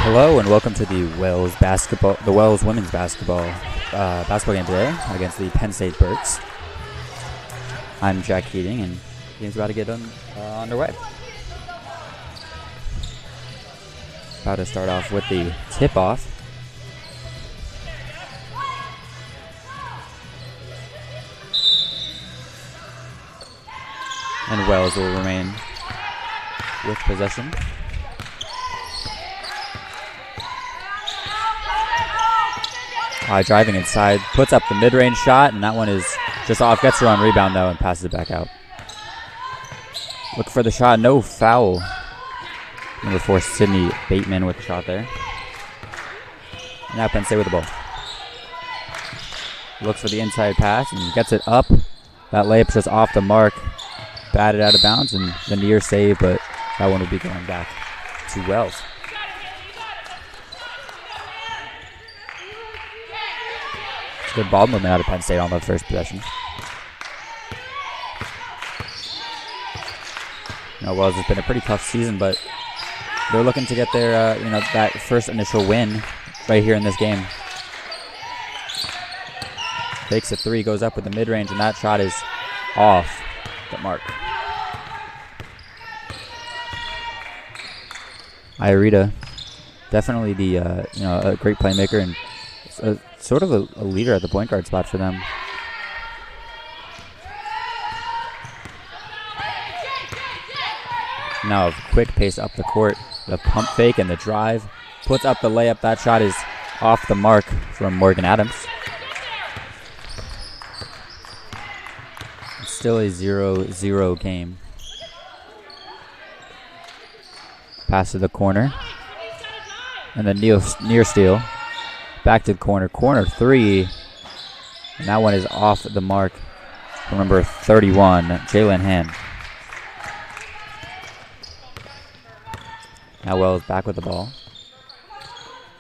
Hello and welcome to the Wells women's basketball game today against the Penn State Berks. I'm Jack Keating, and the game's about to get underway. About to start off with the tip-off. And Wells will remain with possession. Driving inside, puts up the mid-range shot, and that one is just off. Gets her on rebound, though, and passes it back out. Look for the shot, no foul. Number 4, Sydney Bateman with the shot there. Now Penn State with the ball. Looks for the inside pass and gets it up. That layup's just off the mark. Batted out of bounds, and the near save, but that one will be going back to Wells. Good ball movement out of Penn State on the first possession. Wells has been a pretty tough season, but they're looking to get their, that first initial win right here in this game. Takes a three, goes up with the mid-range, and that shot is off the mark. Irita, definitely the a great playmaker and sort of a leader at the point guard spot for them. Now a quick pace up the court, the pump fake and the drive, puts up the layup. That shot is off the mark from Morgan Adams. It's still a 0-0 game. Pass to the corner. And then near steal. Back to the corner three. And that one is off the mark. Number 31, Jalen Hand. Now Wells back with the ball.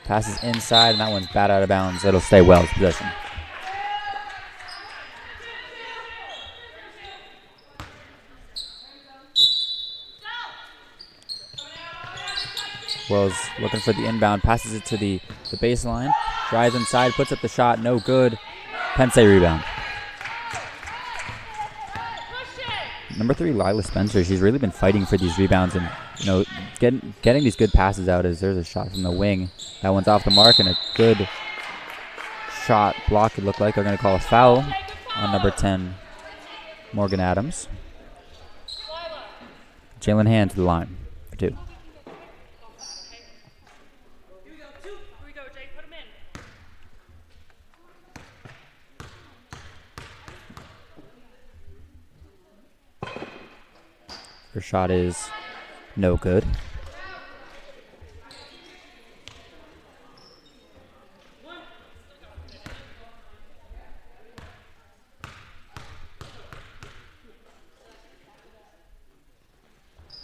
Passes inside, and that one's bad out of bounds. It'll stay Wells' possession. Wells looking for the inbound, passes it to the baseline, drives inside, puts up the shot, no good. Penn State rebound. Number 3, Lila Spencer, she's really been fighting for these rebounds and getting these good passes out as there's a shot from the wing. That one's off the mark and a good shot block. It looked like they're going to call a foul on number 10, Morgan Adams. Jalen Hand to the line for 2. Her shot is no good.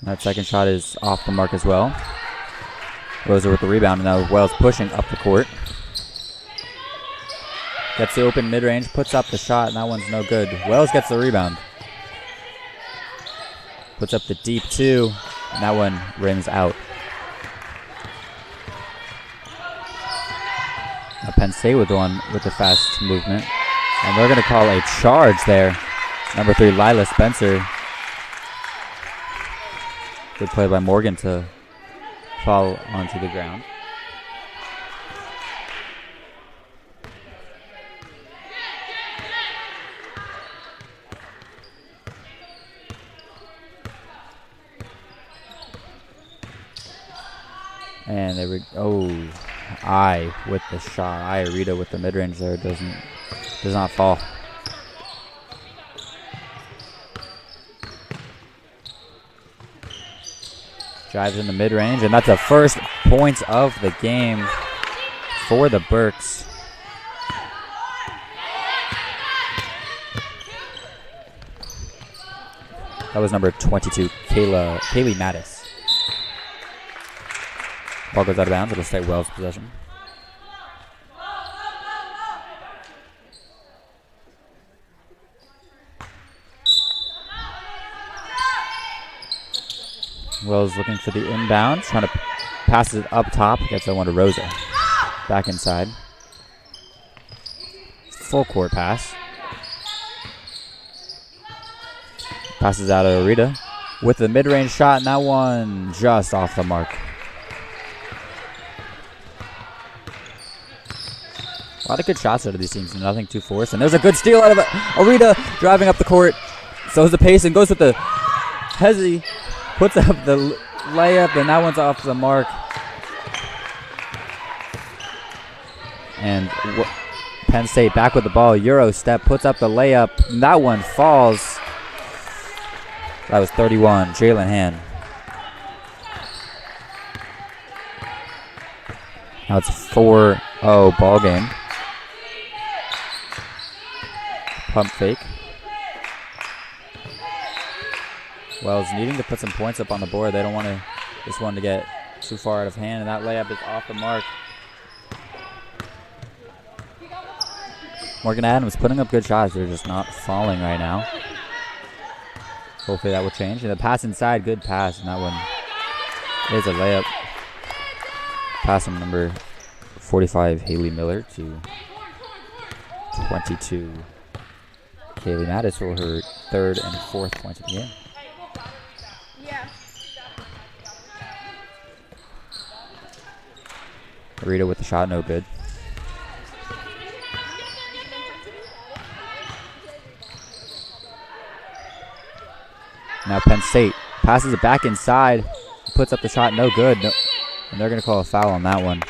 That second shot is off the mark as well. Rosa with the rebound, and now Wells pushing up the court. Gets the open mid-range, puts up the shot, and that one's no good. Wells gets the rebound. Puts up the deep 2, and that one rims out. Now Penn State with the fast movement. And they're going to call a charge there. Number 3, Lila Spencer. Good play by Morgan to fall onto the ground. And there we go. With the shot. Rita with the mid-range there does not fall. Drives in the mid-range, and that's the first points of the game for the Berks. That was number 22, Kaylee Mattis. Ball goes out of bounds. It'll stay Wells' possession. Wells looking for the inbound, trying to passes it up top. Gets that one to Rosa. Back inside. Full court pass. Passes out of Arita with the mid-range shot, and that one just off the mark. A lot of good shots out of these teams, nothing too forced. And there's a good steal out of it. Arita driving up the court. Slows the pace and goes with the hezzy. Puts up the layup, and that one's off the mark. And Penn State back with the ball. Euro step, puts up the layup, and that one falls. That was 31, Jalen Hand. Now it's 4-0 ball game. Pump fake. Wells needing to put some points up on the board. They don't want this one to get too far out of hand, and that layup is off the mark. Morgan Adams putting up good shots. They're just not falling right now. Hopefully that will change. And the pass inside, good pass, and that one is a layup. Pass from number 45, Haley Miller, to 22. Kaylee Mattis for her third and fourth points of the game. Arita with the shot, no good. Now Penn State passes it back inside, puts up the shot, no good. No, and they're going to call a foul on that one.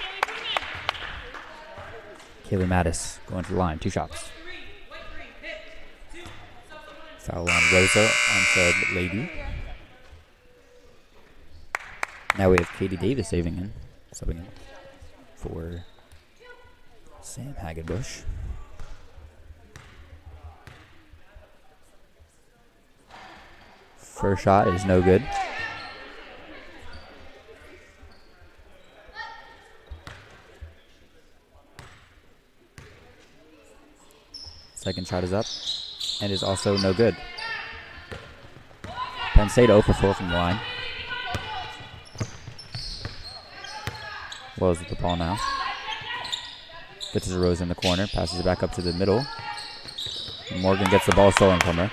Kaylee Mattis going to the line, 2 shots. Foul on Rosa, onside lady. Now we have Katie Davis subbing in for Sam Hagenbush. First shot is no good. Second shot is up and is also no good. Penn State 0 for 4 from the line. Wells with the ball now. Gets his Rose in the corner, passes it back up to the middle. Morgan gets the ball stolen from her.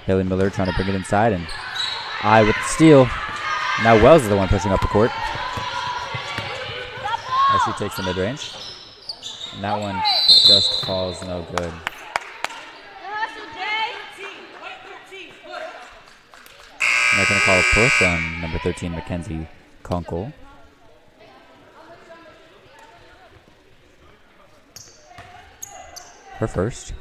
Haley Miller trying to bring it inside, and I with the steal. Now Wells is the one pushing up the court. As she takes the mid-range. And that one just falls no good. And they're going to call a push on number 13, Mackenzie Conkle. Her first.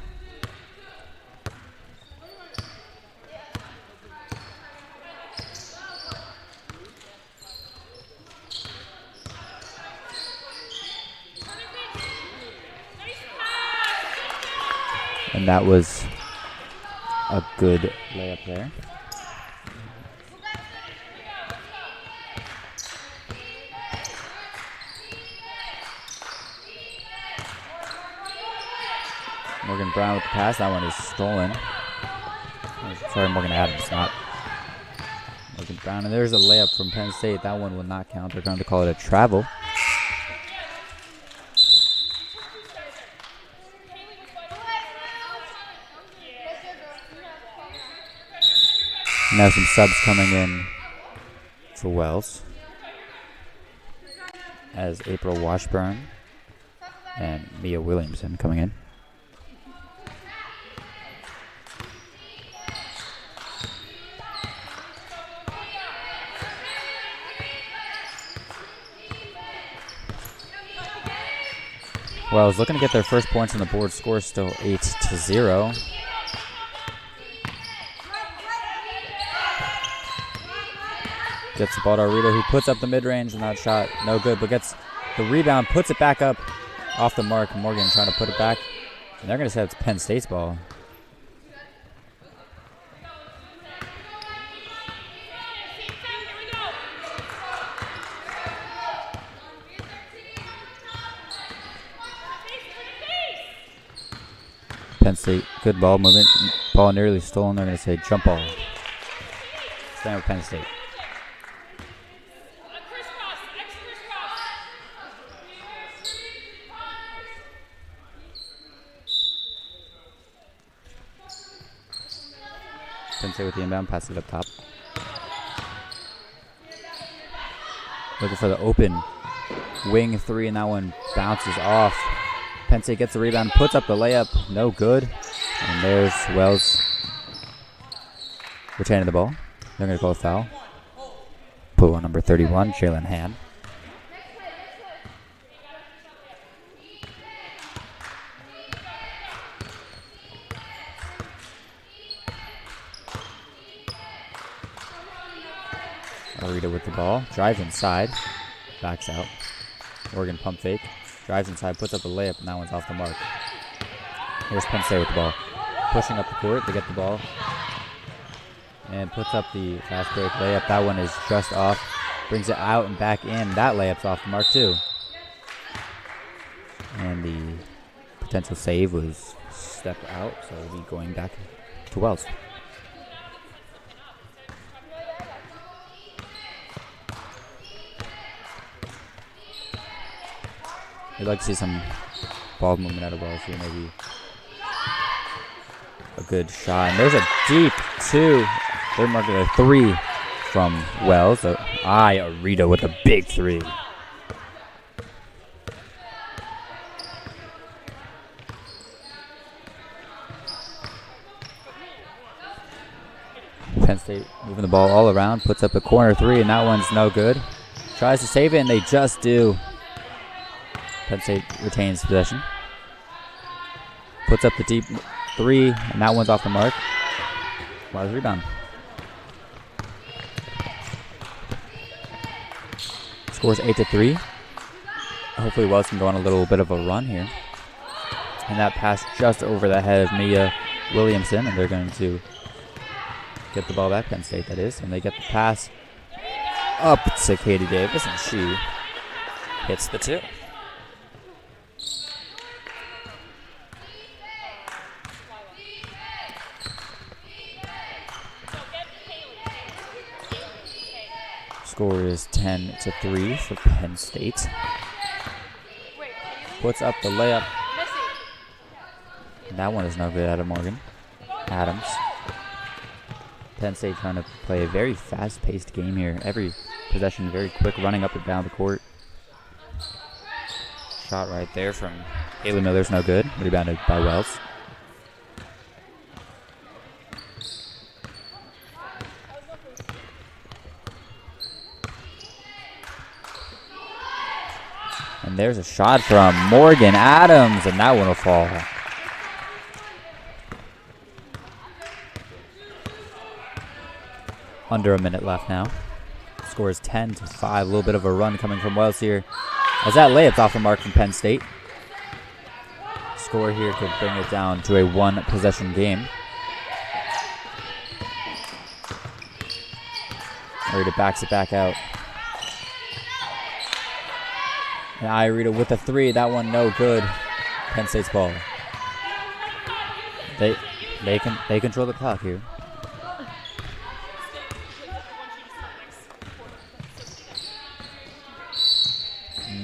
And that was a good layup there. Morgan Brown with the pass. That one is stolen. Sorry, Morgan Adams, not Morgan Brown. And there's a layup from Penn State. That one will not count. They're going to call it a travel. Now some subs coming in for Wells, as April Washburn and Mia Williamson coming in. Wells looking to get their first points on the board. Score still 8-0. Gets the ball to Arita, who puts up the mid-range, and that shot no good, but gets the rebound, puts it back up off the mark. Morgan trying to put it back, and they're going to say it's Penn State's ball. Penn State, good ball movement. Ball nearly stolen. They're going to say jump ball. Stand with Penn State. Penn State with the inbound, passes it up top. Looking for the open wing three, and that one bounces off. Penn State gets the rebound, puts up the layup, no good. And there's Wells retaining the ball. They're going to call a foul. Pull on number 31, Jalen Hand. Arita with the ball, drives inside, backs out. Oregon pump fake, drives inside, puts up a layup, and that one's off the mark. Here's Penn State with the ball. Pushing up the court, they get the ball. And puts up the fast break layup. That one is just off. Brings it out and back in. That layup's off the mark too. And the potential save was step out, so it'll be going back to Wells. I'd like to see some ball movement out of Wells here, maybe a good shot. And there's a deep two. They're marking a three from Wells. So Arita with a big three. Penn State moving the ball all around, puts up a corner three, and that one's no good. Tries to save it, and they just do. Penn State retains possession. Puts up the deep three, and that one's off the mark. Wells rebound. Scores 8-3. Hopefully Wells can go on a little bit of a run here. And that pass just over the head of Mia Williamson, and they're going to get the ball back, Penn State that is, and they get the pass up to Katie Davis, and she hits the two. Score is 10-3 for Penn State. Puts up the layup. And that one is no good out of Morgan Adams. Penn State trying to play a very fast-paced game here. Every possession very quick, running up and down the court. Shot right there from Haley Miller's no good. Rebounded by Wells. And there's a shot from Morgan Adams, and that one will fall. Under a minute left now. Score is 10-5. A little bit of a run coming from Wells here. As that layup's off the mark from Penn State. Score here could bring it down to a one-possession game. Arita backs it back out. And Arita with a three. That one no good. Penn State's ball. They control the clock here.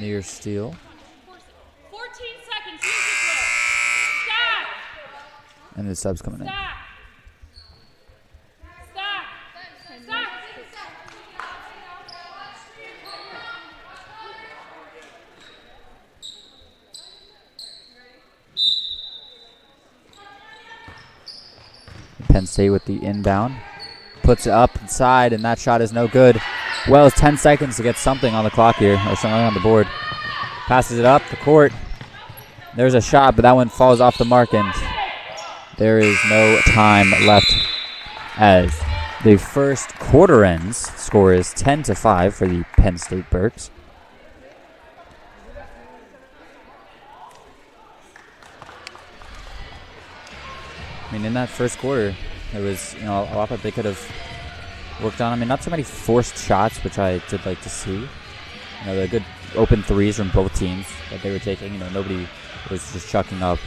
Near steal. 14 seconds. Stop. And the sub's coming in. Stop. Penn State with the inbound. Puts it up inside, and that shot is no good. Wells 10 seconds to get something on the clock here, or something on the board. Passes it up the court. There's a shot, but that one falls off the mark, and there is no time left as the first quarter ends. Score is 10-5 for the Penn State Berks. I mean, in that first quarter, there was, a lot that they could have worked on. I mean, not so many forced shots, which I did like to see. The good open threes from both teams that they were taking. Nobody was just chucking up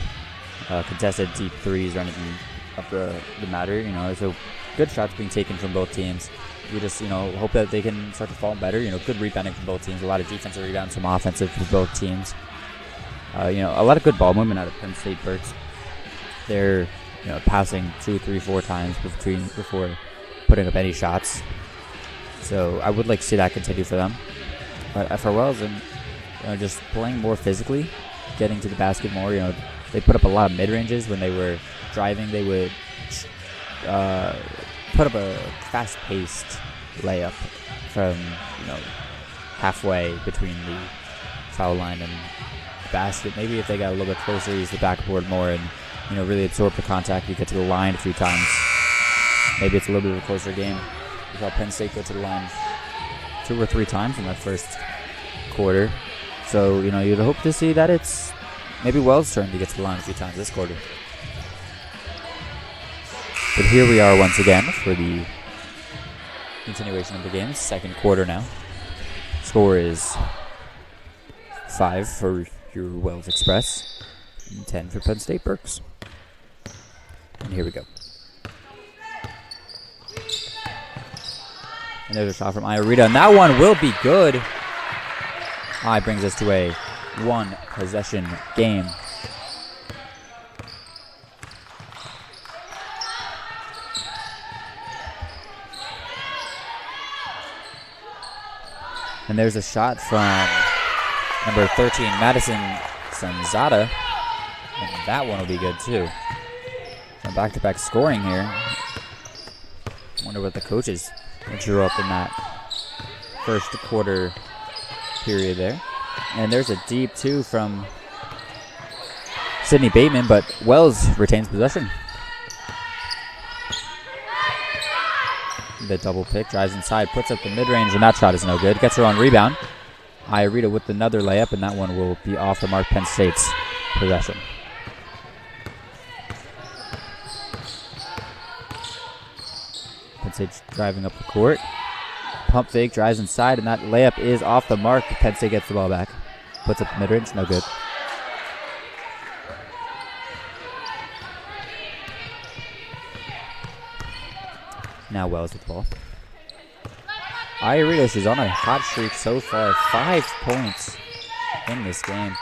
contested deep threes or anything of the matter. So good shots being taken from both teams. We just, hope that they can start to fall better. Good rebounding from both teams. A lot of defensive rebounds, some offensive for both teams. A lot of good ball movement out of Penn State Berks. They're passing 2, 3, 4 times before putting up any shots. So I would like to see that continue for them. But for Wells, and just playing more physically, getting to the basket more. They put up a lot of mid ranges when they were driving. They would put up a fast-paced layup from halfway between the foul line and the basket. Maybe if they got a little bit closer, use the backboard more, and really absorb the contact. You get to the line a few times. Maybe it's a little bit of a closer game. We saw Penn State go to the line 2 or 3 times in that first quarter. So, you'd hope to see that it's maybe Wells' turn to get to the line a few times this quarter. But here we are once again for the continuation of the game. Second quarter now. Score is 5 for your Wells Express and 10 for Penn State Berks. And here we go. And there's a shot from Iorita, and that one will be good. Brings us to a 1-possession game. And there's a shot from number 13, Madison Sanzata. And that one will be good too. So back-to-back scoring here. Wonder what the coaches drew up in that first quarter period there. And there's a deep 2 from Sydney Bateman, but Wells retains possession. The double pick, drives inside, puts up the mid-range, and that shot is no good. Gets her on rebound. Iorita with another layup, and that one will be off the mark. Penn State's possession. Penn State driving up the court. Pump fake, drives inside, and that layup is off the mark. Penn State gets the ball back. Puts up the mid-range, no good. Now Wells with the ball. Iorita, she's on a hot streak so far. 5 points in this game.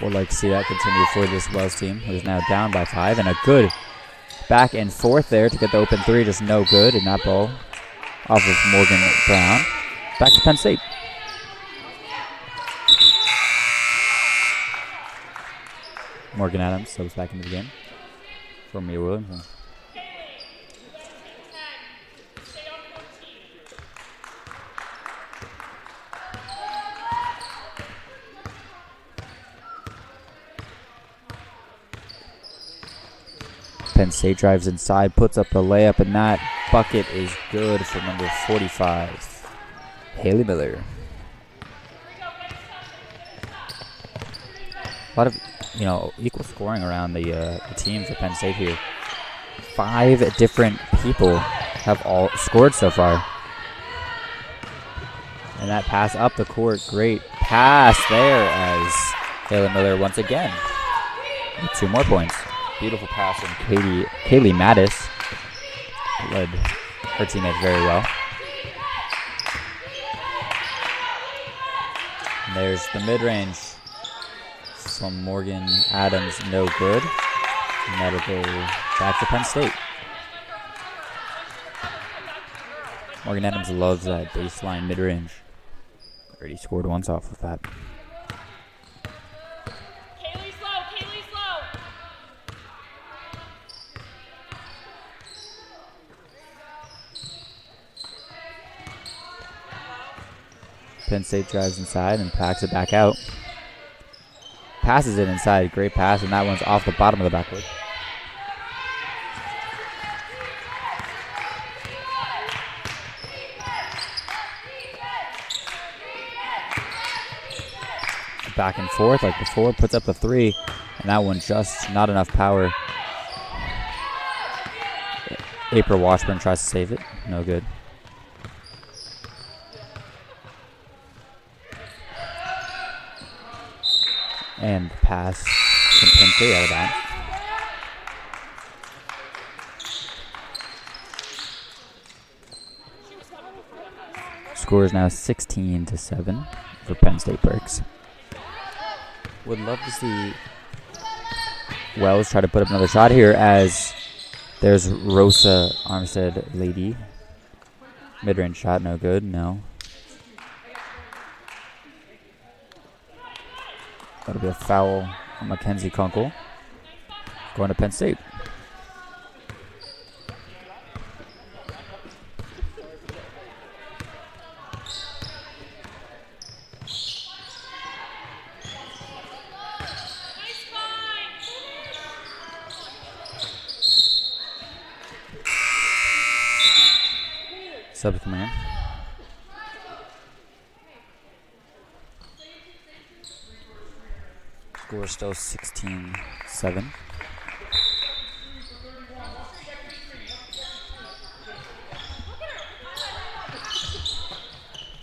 We'll like to see that continue for this Wells team, who is now down by 5. And a good back and forth there to get the open 3, just no good. And that ball off of Morgan Brown. Back to Penn State. Morgan Adams subs back into the game for Mia Williams. Penn State drives inside, puts up the layup, and that bucket is good for number 45, Haley Miller. A lot of, equal scoring around the team for Penn State here. 5 different people have all scored so far. And that pass up the court, great pass there as Haley Miller once again with 2 more points. Beautiful pass from Kaylee Mattis. Led her teammates very well. And there's the mid-range from Morgan Adams, no good. And that'll go back to Penn State. Morgan Adams loves that baseline mid-range. Already scored once off of that. Penn State drives inside and packs it back out. Passes it inside, great pass, and that one's off the bottom of the backboard. Back and forth like before, puts up the 3, and that one just not enough power. April Washburn tries to save it, no good. And pass from Penn State out of bounds. Score is now 16-7 for Penn State Berks. Would love to see Wells try to put up another shot here as there's Rosa Armstead Lady. Mid-range shot, no good, no. That'll be a foul on Mackenzie Kunkel. Going to Penn State. Subs coming in. Score still 16-7.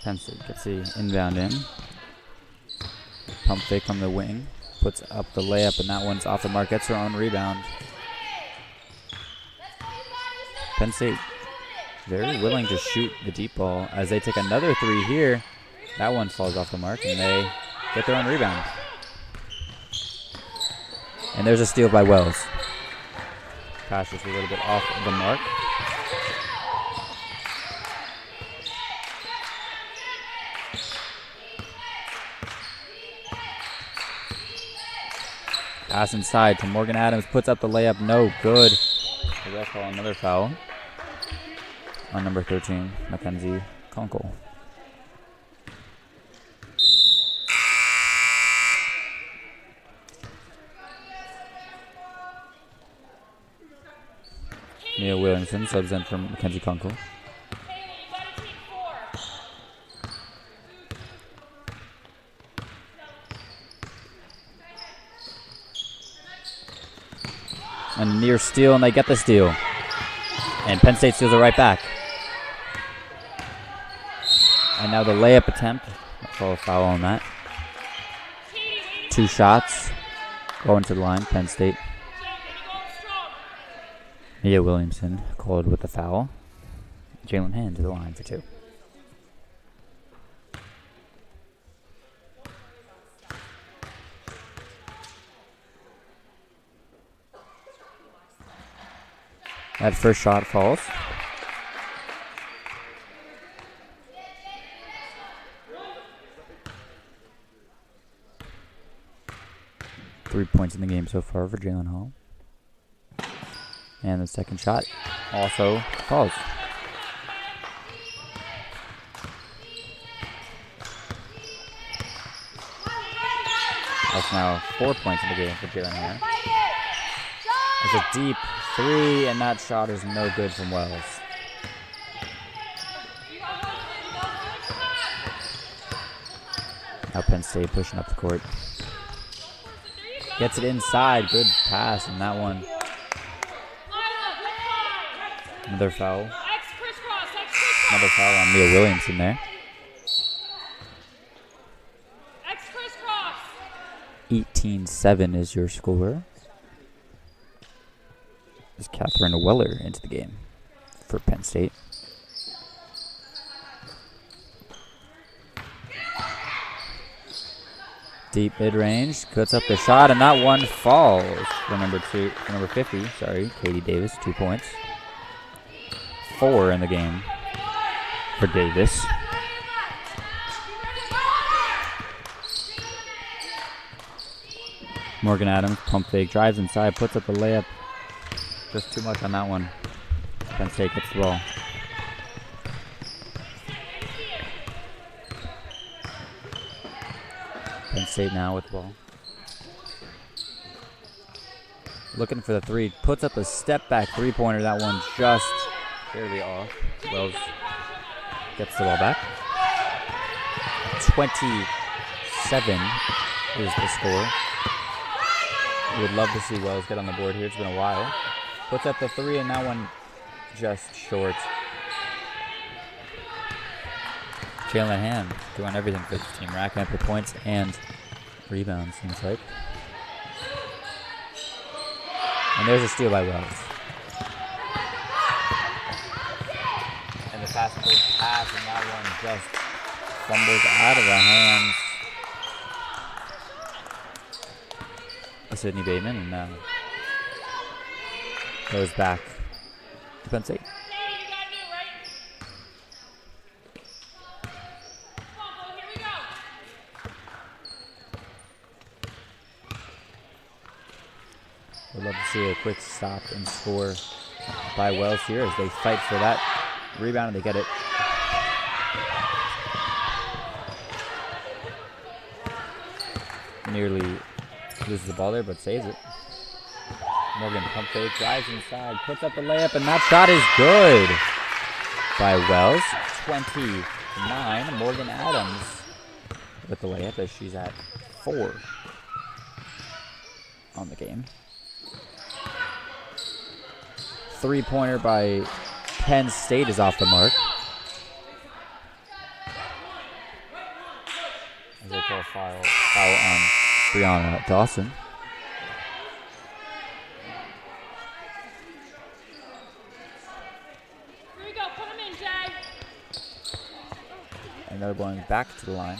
Penn State gets the inbound in. Pump fake from the wing. Puts up the layup, and that one's off the mark. Gets her own rebound. Penn State very willing to shoot the deep ball as they take another three here. That one falls off the mark, and they get their own rebound. And there's a steal by Wells. Pass just a little bit off the mark. Pass inside to Morgan Adams. Puts up the layup. No good. The ref call another foul on number 13, Mackenzie Kunkel. Mia Williamson subs in from Mackenzie Kunkel. A near steal, and they get the steal. And Penn State steals it right back. And now the layup attempt. I'll call a foul on that. 2 shots going to the line, Penn State. Mia Williamson called with the foul. Jalen Hand to the line for 2. That first shot falls. Three points in the game so far for Jalen Hall. And the second shot also falls. That's now 4 points in the game for Jalen Hand. It's a deep 3, and that shot is no good from Wells. Now Penn State pushing up the court. Gets it inside. Good pass, and that one. Another foul. Another foul on Mia Williamson there. 18-7 is your score. Is Catherine Weller into the game for Penn State. Deep mid-range, cuts up the shot, and that one falls for number 50. Sorry, Katie Davis, 2 points. 4 in the game for Davis. Morgan Adams, pump fake, drives inside, puts up the layup. Just too much on that one. Penn State gets the ball. Penn State now with the ball. Looking for the 3. Puts up a step back 3-pointer. That one just barely off. Wells gets the ball back. 27 is the score. Would love to see Wells get on the board here. It's been a while. Puts up the 3, and that one just short. Jalen Hand doing everything for this team, racking up the points and rebounds, seems like. And there's a steal by Wells. And the fast break pass, and that one just fumbles out of the hands of Sydney Bateman, and Goes back to Penn State. Would love to see a quick stop and score by Wells here as they fight for that rebound and they get it. Nearly loses the ball there, but saves it. Morgan pump fake, drives inside, puts up the layup, and that shot is good by Wells. 29. Morgan Adams with the layup as she's at 4 on the game. 3-pointer by Penn State is off the mark. As they call foul on Brianna Dawson. Here we go, put him in, Jay. And they're going back to the line.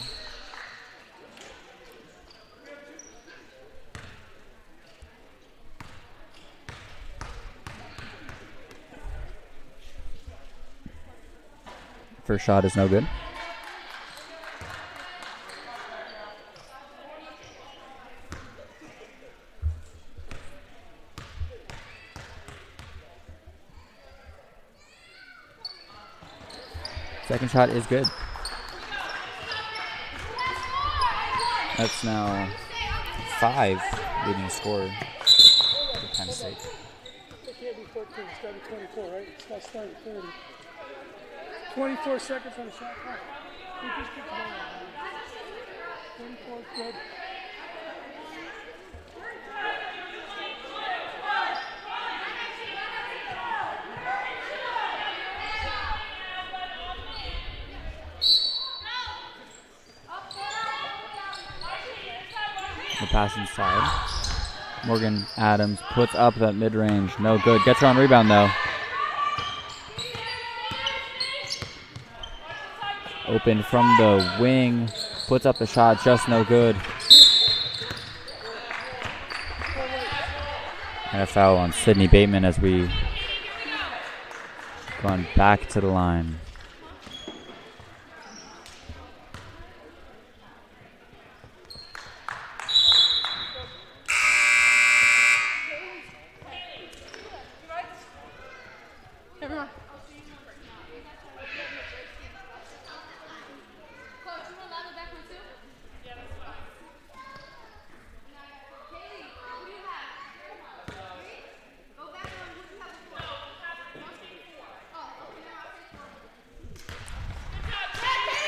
First shot is no good. Second shot is good. That's now 5 leading scorer for Penn State. It can't be 14, it's got to be 24, right? It's got to start at 30. 24 seconds on the shot clock. We just keep going. 24 is good. The pass inside. Morgan Adams puts up that mid-range. No good. Gets her on rebound, though. Open from the wing. Puts up the shot. Just no good. And a foul on Sydney Bateman as we gone back to the line. Everyone.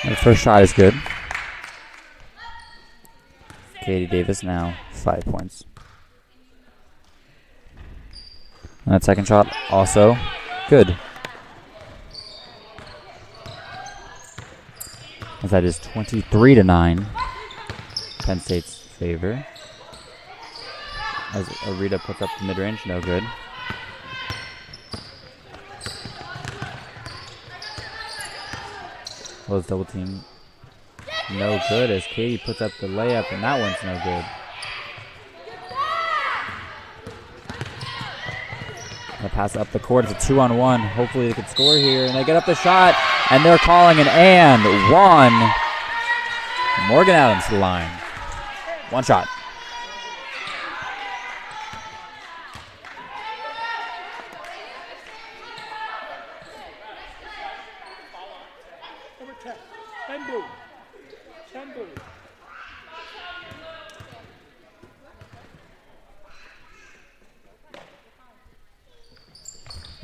The first shot is good. Katie Davis now 5 points. And that second shot also good. As that is 23-9. Penn State's favor. As Arita puts up the mid-range, no good. Close double team. No good as Katie puts up the layup, and that one's no good. The pass up the court. It's a 2-on-1. Hopefully they can score here, and they get up the shot, and they're calling an and one. Morgan Adams to the line. One shot. Number 10. 10 blue. 10 blue.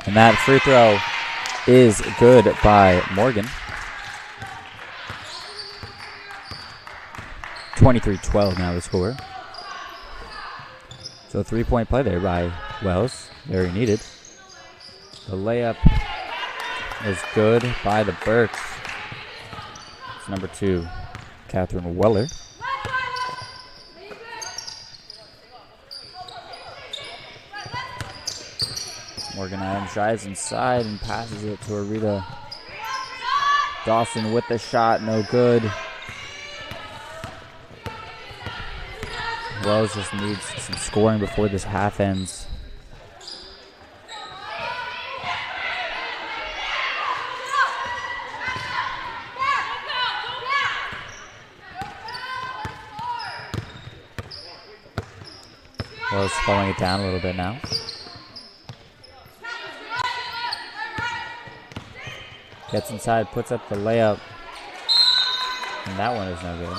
And that free throw is good by Morgan. 23-12 now the score. So 3-point play there by Wells. Very needed. The layup is good by the Berks. It's number 2, Catherine Weller. Morgan Adams drives inside and passes it to Arita Dawson with the shot, no good. Wells just needs some scoring before this half ends. Wells slowing it down a little bit now. Gets inside, puts up the layup. And that one is no good.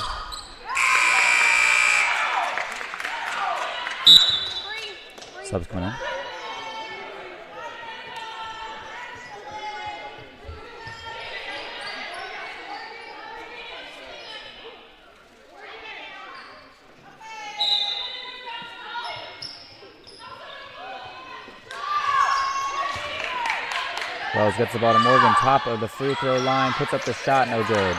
Subs coming in. Wells gets the ball to Morgan, top of the free throw line, puts up the shot, no good.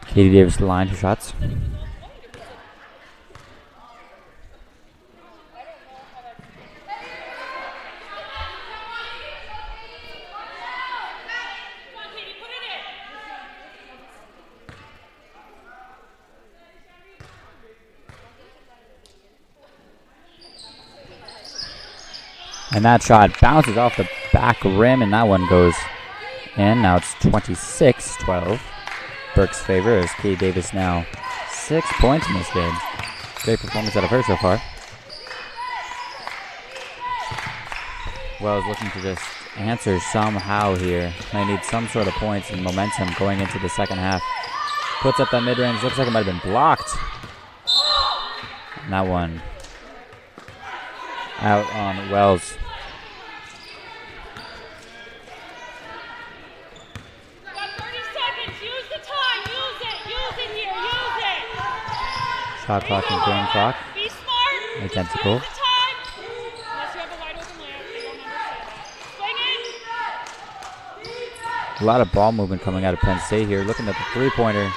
Katie Davis to the line for shots. And that shot bounces off the back rim, and that one goes in. Now it's 26-12. Berks' favor as Katie Davis now 6 points in this game. Great performance out of her so far. Wells looking to just answer somehow here. They need some sort of points and momentum going into the second half. Puts up that mid-range. Looks like it might have been blocked. And that one out on Wells. Shot clock and game clock. Identical. A lot of ball movement coming out of Penn State here. Looking at the three-pointer.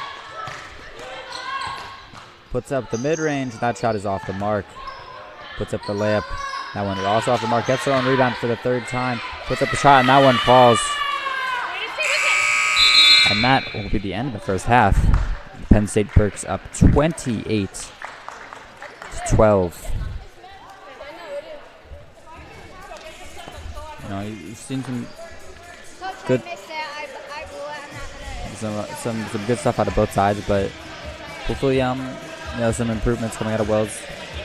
Puts up the mid-range. That shot is off the mark. Puts up the layup. That one is also off the mark. Gets her own rebound for the third time. Puts up the shot, and that one falls. And that will be the end of the first half. Penn State Berks up 28-12. You know, you've seen some good stuff out of both sides, but hopefully, some improvements coming out of Wells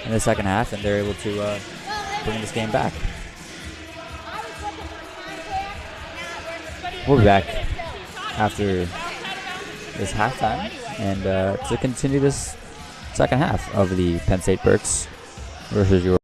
in the second half, and they're able to bring this game back. We'll be back after this halftime and to continue this second half of the Penn State Berks versus your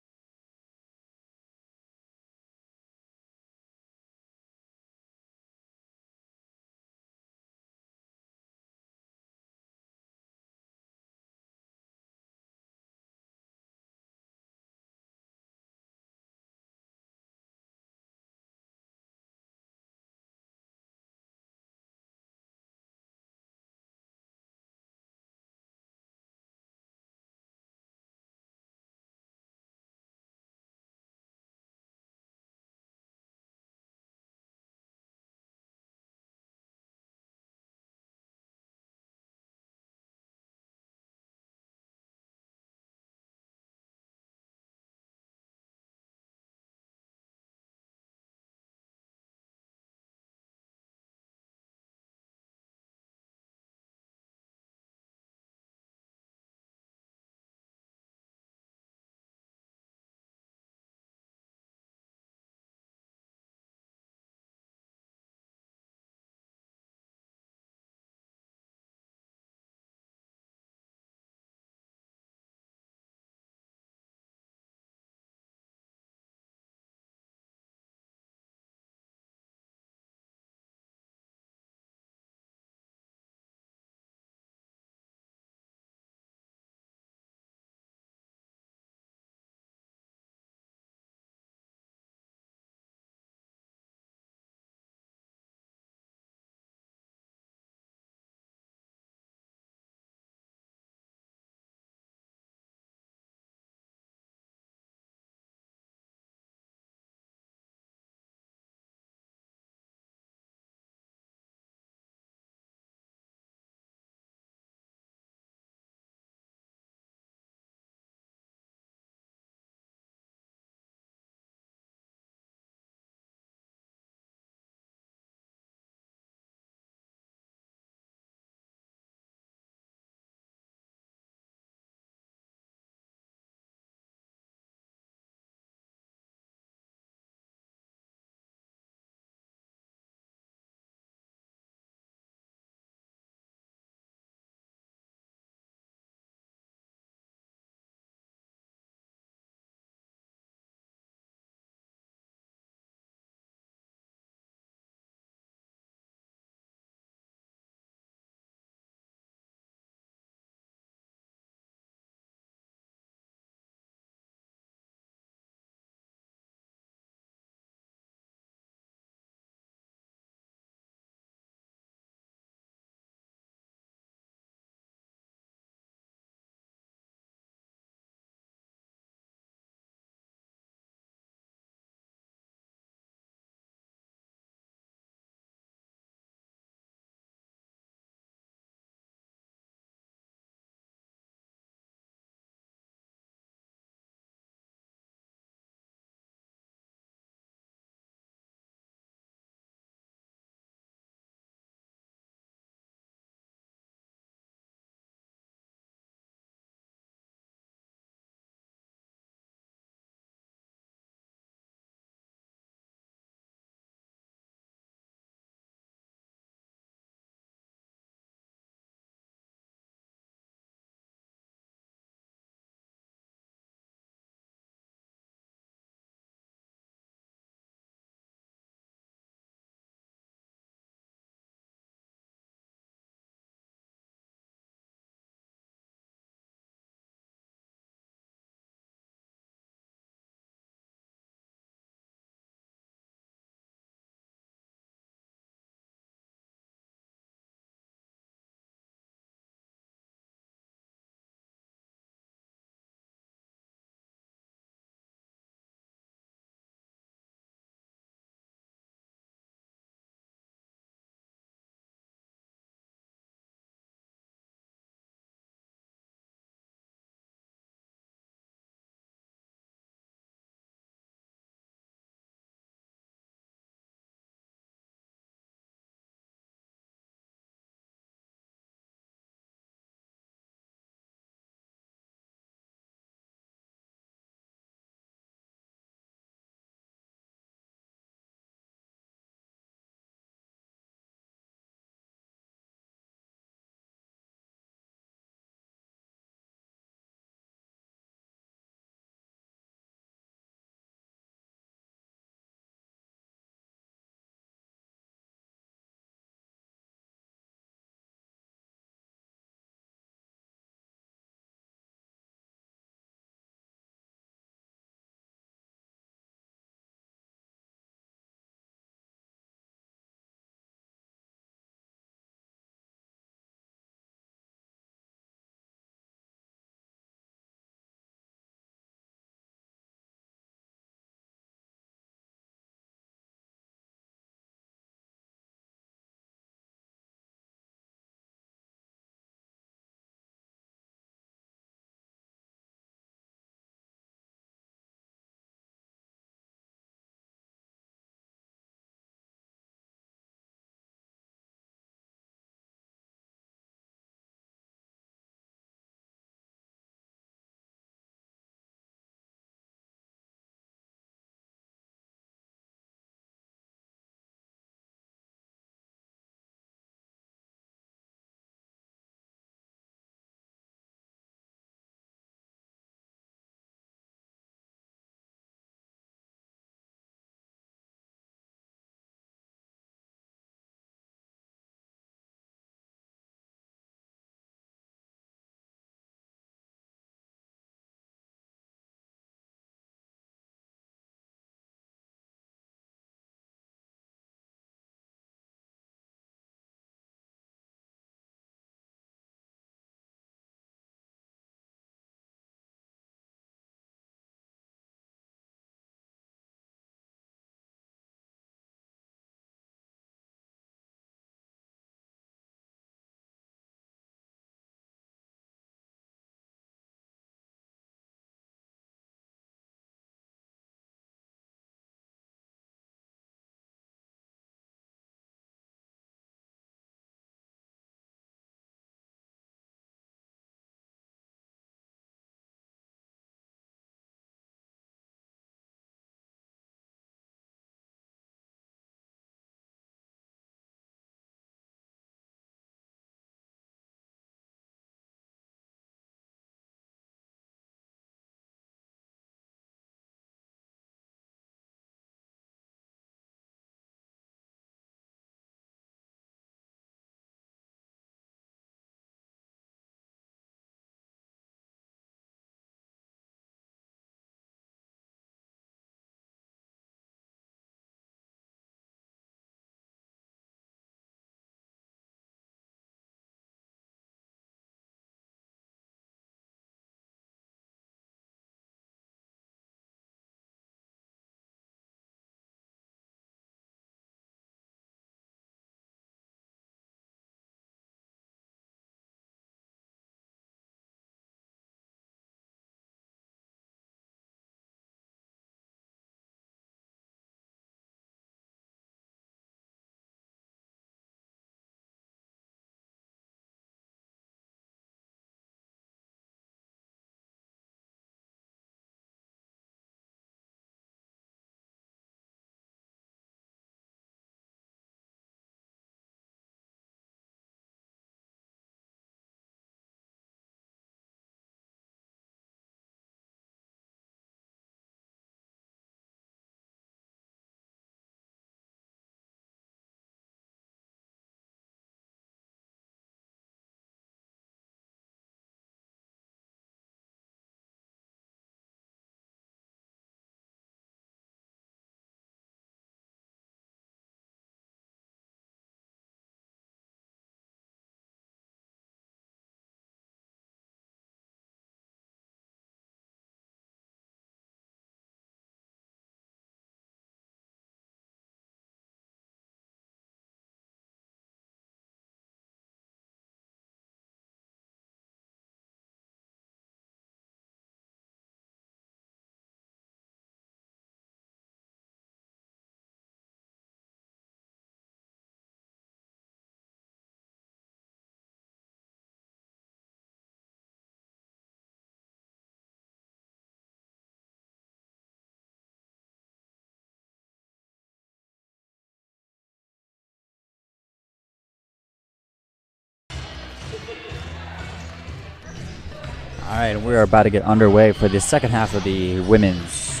right, we are about to get underway for the second half of the women's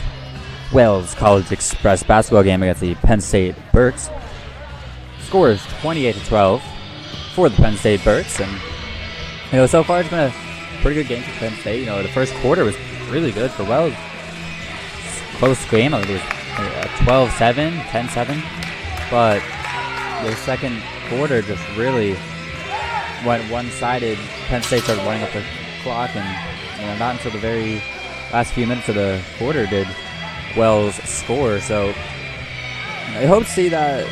Wells College Express basketball game against the Penn State Berks. Score is 28-12 for the Penn State Berks, and so far it's been a pretty good game for Penn State. The first quarter was really good for Wells. Close game. I think it was 12-7, 10-7, but the second quarter just really went one-sided. Penn State started running up the clock, and not until the very last few minutes of the quarter did Wells score. So I hope to see that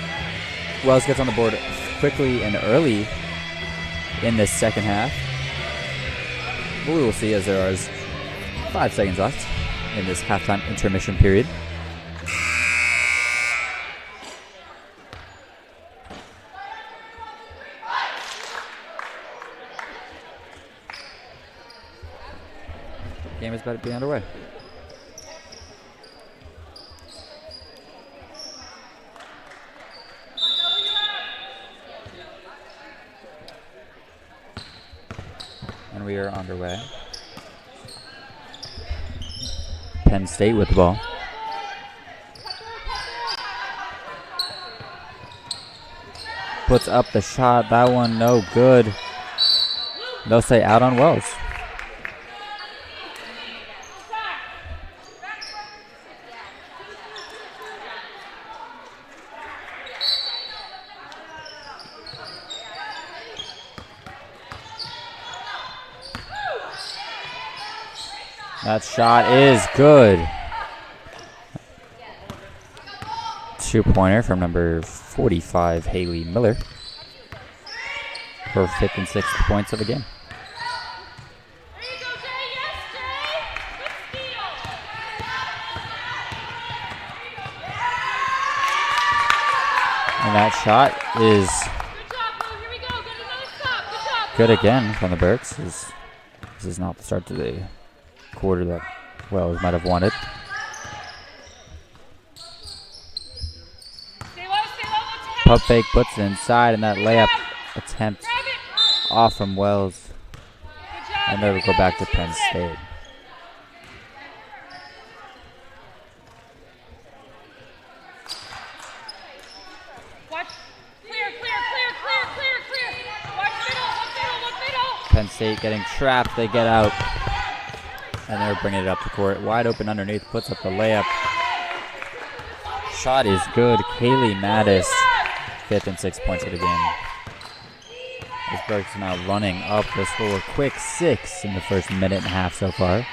Wells gets on the board quickly and early in this second half. But we will see, as there are 5 seconds left in this halftime intermission period. Game is about to be underway. And we are underway. Penn State with the ball. Puts up the shot. That one no good. They'll say out on Wells. That shot is good. 2-pointer from number 45, Haley Miller. Her 5th and 6th points of the game. There you go, Jay. Yes, Jay. Good steal. And that shot is Good job, Bo. Here we go. Get another stop. Good job. good again from the Berks. This is not the start to the quarter that Wells might have wanted. Stay low, let's Pump fake, puts it inside, and that layup attempt grab it. off from Wells. Good job. And Here it'll we go back to Let's Penn use it. State. Watch. Clear. Watch middle. Penn State getting trapped. They get out. And they're bringing it up the court. Wide open underneath. Puts up the layup. Shot is good. Kaylee Mattis, 5th and 6th points of the game. This Berks now running up the score. Quick 6 in the first minute and a half so far.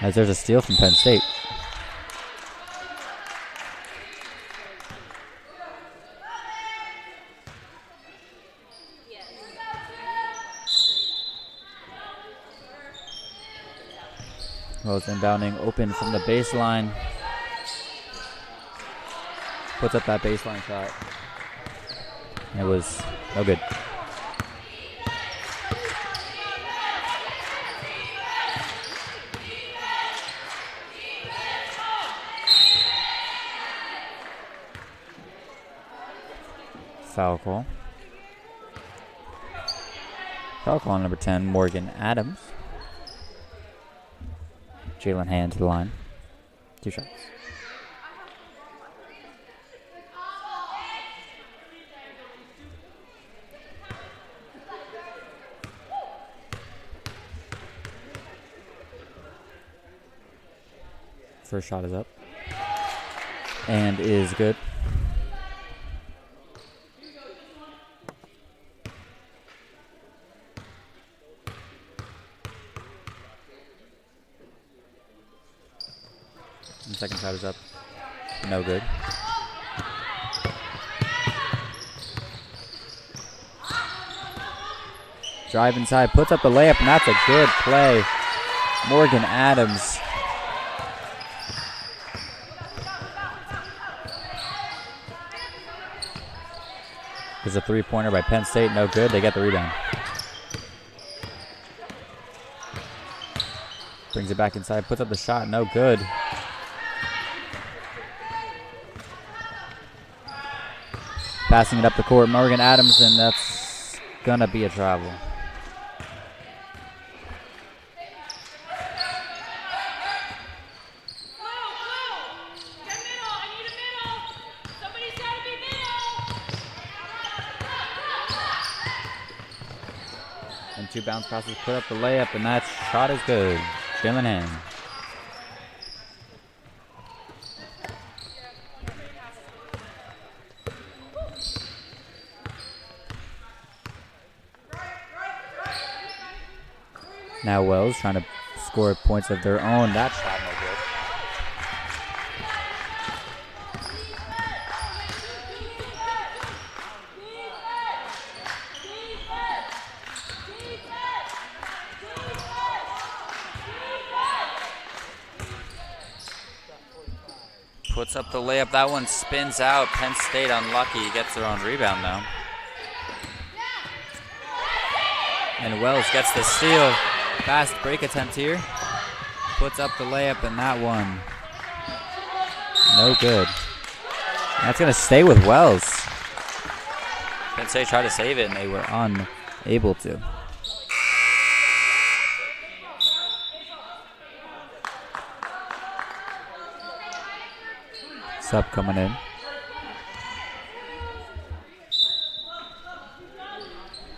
As there's a steal from Penn State. Wells inbounding open from the baseline. Puts up that baseline shot. It was no good. Foul call. Foul call on number 10, Morgan Adams. Jalen Hand to the line. 2 shots. First shot is up. And is good. And second shot is up. No good. Drive inside, puts up the layup, and that's a good play. Morgan Adams. There's a 3-pointer by Penn State, no good. They get the rebound. Brings it back inside, puts up the shot, no good. Passing it up the court, Morgan Adams, and that's gonna be a travel. 2 bounce passes, put up the layup, and that shot is good. Jalen in. Now Wells trying to score points of their own. That shot no good. Puts up the layup. That one spins out. Penn State unlucky. Gets their own rebound though. And Wells gets the steal. Fast break attempt here. Puts up the layup, and that one no good. That's going to stay with Wells. Penn State tried to save it, and they were unable to. Sub coming in.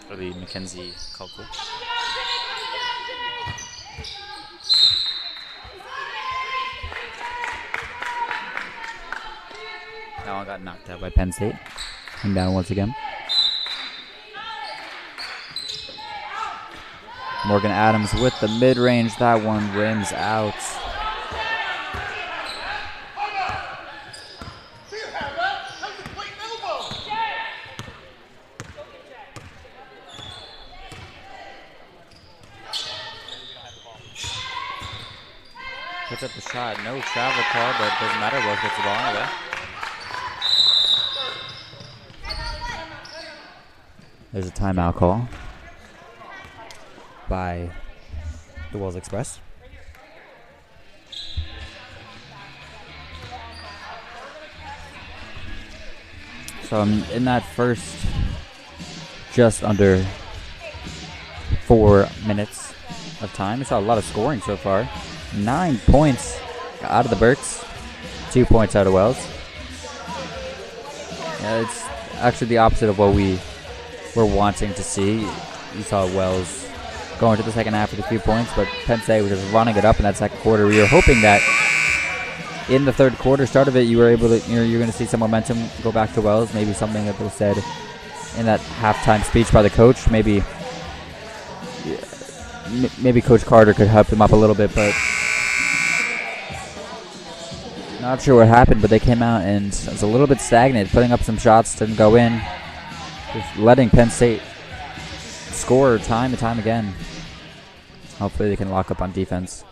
For the Mackenzie Kulku. That one got knocked out by Penn State. And down once again. Morgan Adams with the mid-range. That one rims out. Puts up the shot. No travel call, but doesn't matter. Wells gets the ball anyway. There's a timeout call by the Wells Express. So in that first just under 4 minutes of time, we saw a lot of scoring so far. 9 points out of the Berks, 2 points out of Wells. Yeah, it's actually the opposite of what we were wanting to see. You saw Wells going to the second half with a few points, but Penn State was just running it up in that second quarter. We were hoping that in the third quarter, start of it, you were able to, you're going to see some momentum go back to Wells. Maybe something that was said in that halftime speech by the coach. Maybe Coach Carter could help them up a little bit, but not sure what happened. But they came out and it was a little bit stagnant, putting up some shots, didn't go in, just letting Penn State score time and time again. Hopefully they can lock up on defense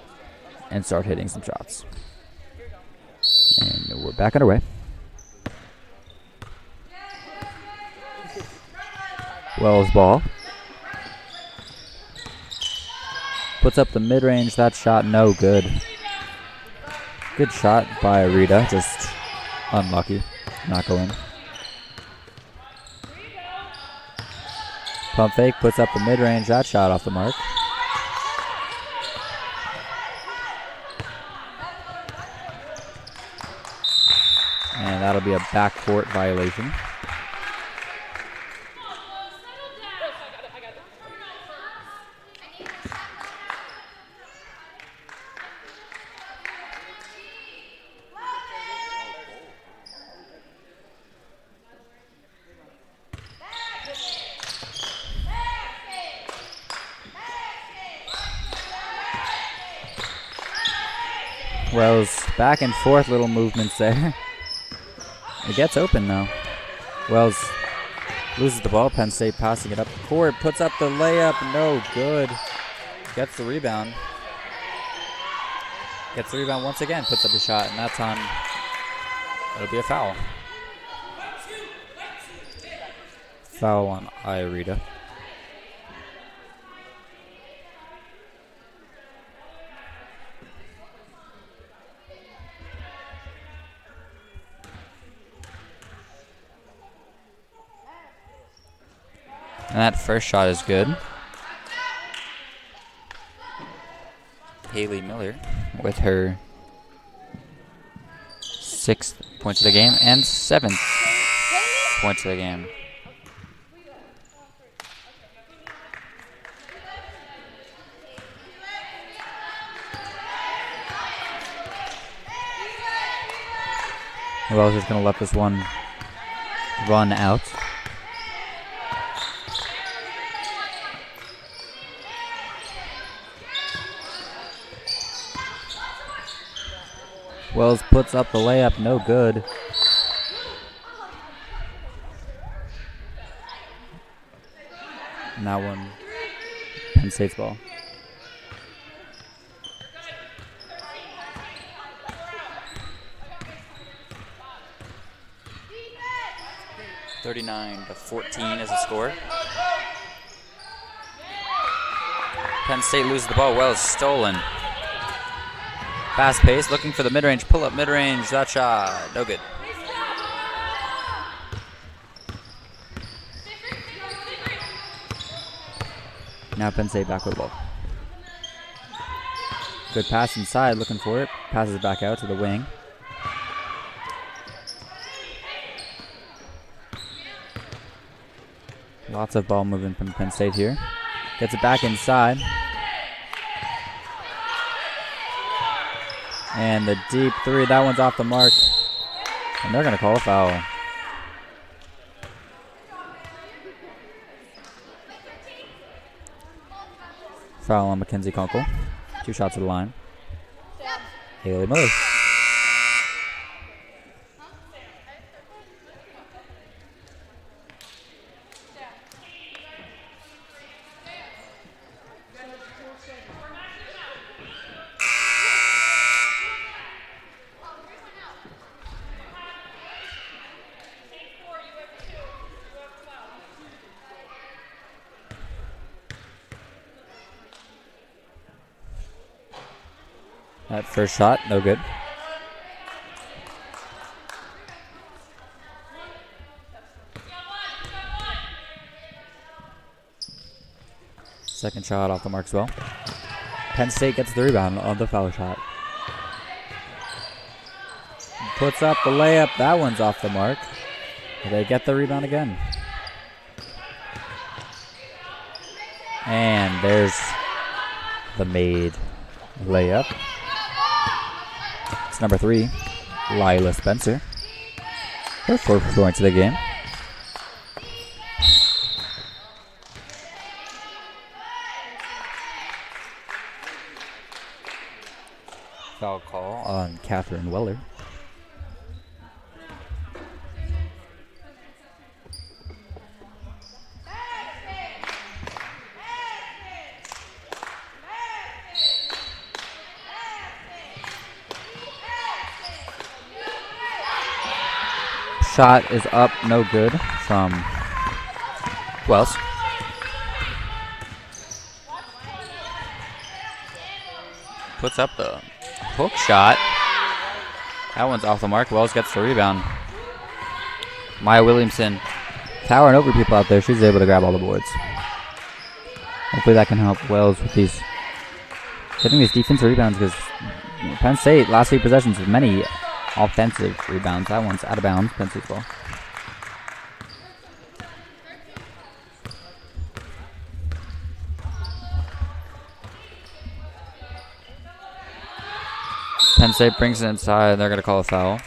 and start hitting some shots. And we're back underway. Wells ball. Puts up the mid-range. That shot no good. Good shot by Rita. Just unlucky. Not going. Pump fake. Puts up the mid-range. That shot off the mark. And that'll be a backcourt violation. Wells back and forth, little movements there. It gets open though. Wells loses the ball. Penn State passing it up the court. Puts up the layup. No good. Gets the rebound. Gets the rebound once again. Puts up the shot. And that time it'll be a foul. Foul on Iarita. And that first shot is good. Haley Miller with her 6th points of the game and 7th points of the game. Wells is going to let this one run out. Wells puts up the layup, no good. And that one, Penn State's ball. (39-14) is the score. Penn State loses the ball. Wells stolen. Fast pace, looking for the mid-range, pull up mid-range, that shot, no good. Now Penn State back with the ball. Good pass inside, looking for it. Passes back out to the wing. Lots of ball movement from Penn State here. Gets it back inside. And the deep three, that one's off the mark. And they're going to call a foul. Foul on Mackenzie Kunkel. 2 shots at the line. Haley Miller. That first shot, no good. Second shot off the mark as well. Penn State gets the rebound on the foul shot. Puts up the layup, that one's off the mark. They get the rebound again. And there's the made layup. It's number 3, Lila Spencer. Her 4th points of the game. Foul call on Catherine Weller. Shot is up, no good from Wells. Puts up the hook shot. That one's off the mark. Wells gets the rebound. Maya Williamson towering over people out there. She's able to grab all the boards. Hopefully that can help Wells with getting these defensive rebounds, because Penn State last 3 possessions with many offensive rebounds. That one's out of bounds. Penn State's ball. Penn State brings it inside, and they're going to call a foul.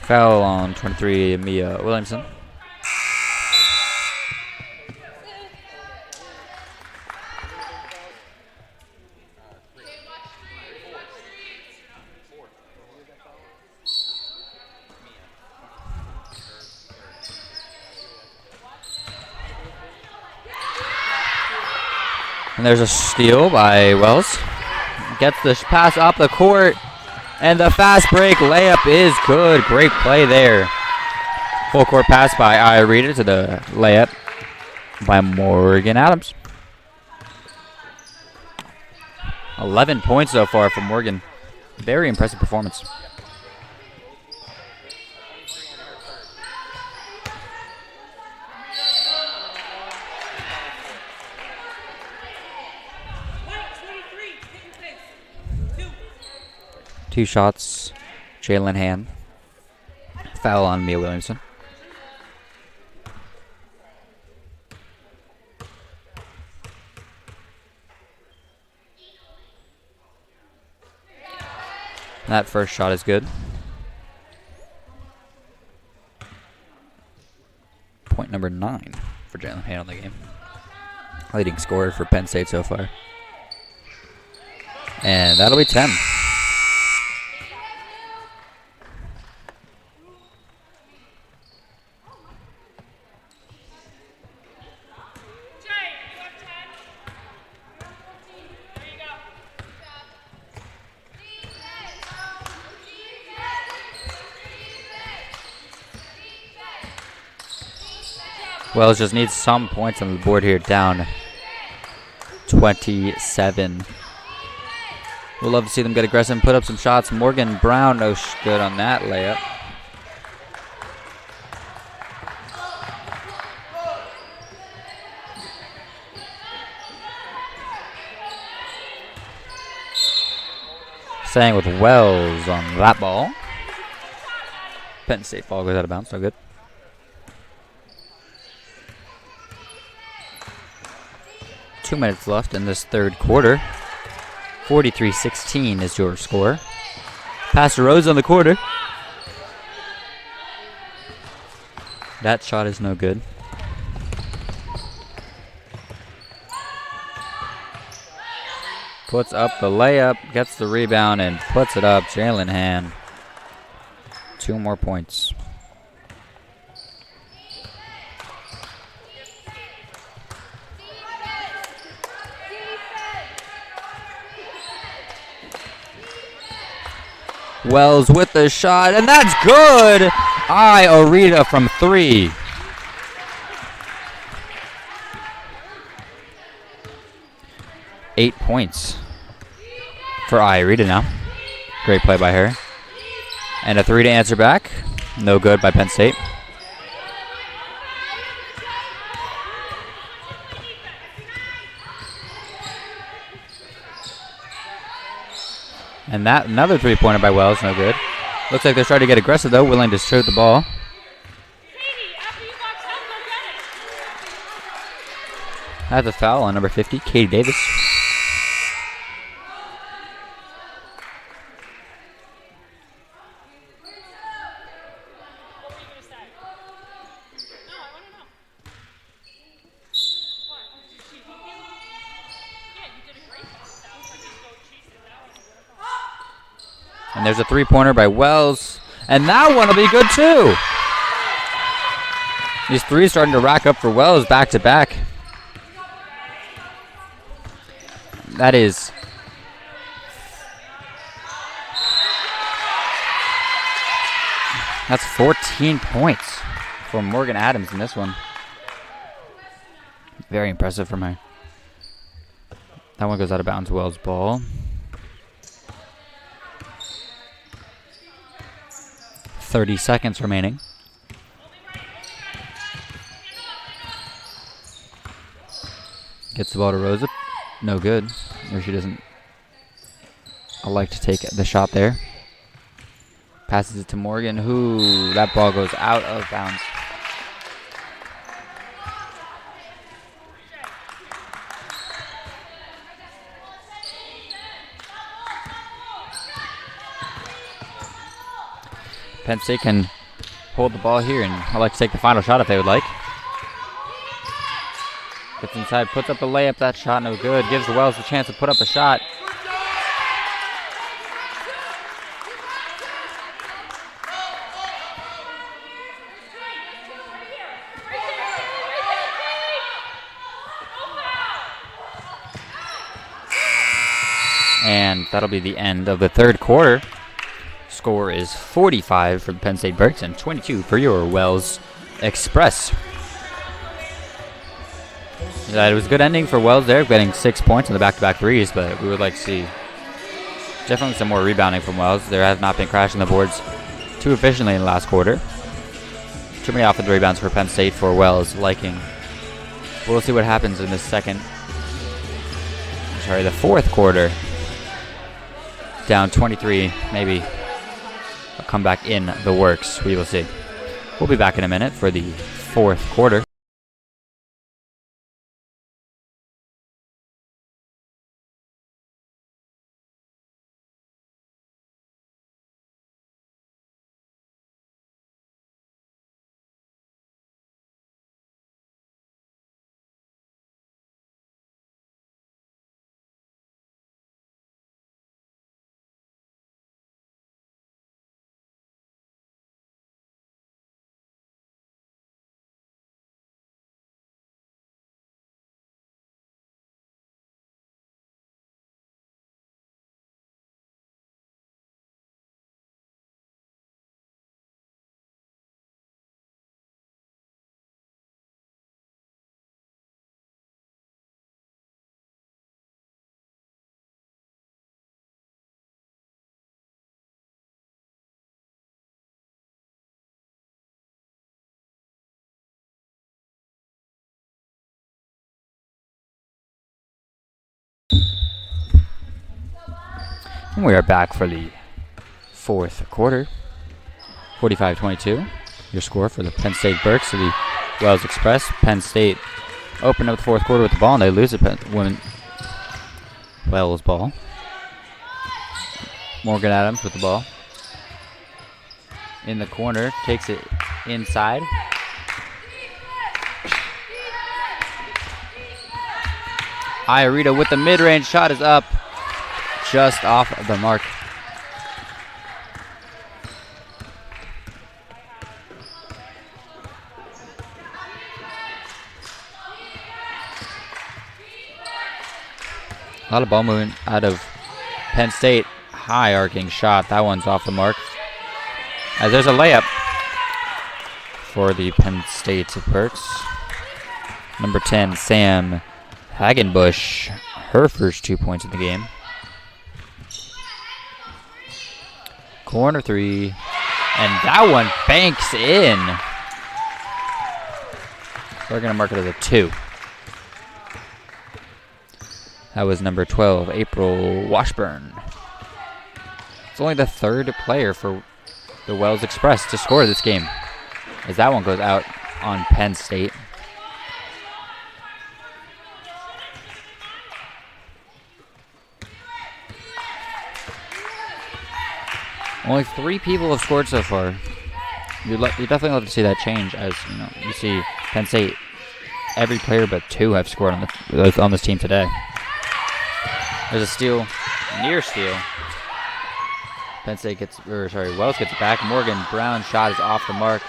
Foul on 23, Mia Williamson. And there's a steal by Wells. Gets the pass up the court. And the fast break layup is good. Great play there. Full court pass by Aya Reeder to the layup by Morgan Adams. 11 points so far from Morgan. Very impressive performance. Two shots, Jalen Hand. Foul on Mia Williamson. That first shot is good. point number 9 for Jalen Payne on the game. Leading scorer for Penn State so far. And that'll be 10. Wells just needs some points on the board here, down 27. We'll love to see them get aggressive and put up some shots. Morgan Brown, no good on that layup. Staying with Wells on that ball. Penn State ball goes out of bounds, no good. Two minutes left in this third quarter. 43-16 is your score. Pass to Rose on the quarter. That shot is no good. Puts up the layup, gets the rebound, and puts it up. Jalen Hand. 2 more points. Wells with the shot, and that's good! Orita from 3. Eight points for Orita now. Great play by her. And a 3 to answer back. No good by Penn State. And that another 3-pointer by Wells, no good. Looks like they're trying to get aggressive though, willing to shoot the ball. That's a foul on number 50, Katie Davis. And there's a 3-pointer by Wells. And that one will be good too. These 3s starting to rack up for Wells back to back. That's 14 points for Morgan Adams in this one. Very impressive from her. That one goes out of bounds. Wells ball. 30 seconds remaining. Gets the ball to Rosa. No good. Or she doesn't like to take the shot there. Passes it to Morgan, who that ball goes out of bounds. Penn State can hold the ball here, and I'd like to take the final shot if they would like. Gets inside, puts up the layup. That shot no good. Gives the Wells the chance to put up a shot. And that'll be the end of the third quarter. Score is 45 for the Penn State Berks and 22 for your Wells Express. It was a good ending for Wells there, getting 6 points on the back-to-back threes, but we would like to see definitely some more rebounding from Wells. There has not been crashing the boards too efficiently in the last quarter. Too many offensive rebounds for Penn State for Wells' liking. We'll see what happens in the fourth quarter. Down 23, maybe a comeback in the works. We will see. We'll be back in a minute for the fourth quarter. We are back for the fourth quarter. 45-22. Your score for the Penn State Berks to the Wells Express. Penn State opened up the fourth quarter with the ball, and they lose it. Wells ball. Morgan Adams with the ball. In the corner, takes it inside. Iarita with the mid-range shot is up. Just off the mark. A lot of ball movement out of Penn State. High arcing shot. That one's off the mark. As there's a layup for the Penn State Berks. Number 10, Sam Hagenbush. Her first 2 points in the game. Corner three. And that one banks in. We're going to mark it as a 2. That was number 12, April Washburn. It's only the third player for the Wells Express to score this game, as that one goes out on Penn State. Only 3 people have scored so far. You definitely love to see that change, as you see Penn State. Every player but 2 have scored on this team today. There's a steal, near steal. Wells gets it back. Morgan Brown's shot is off the mark.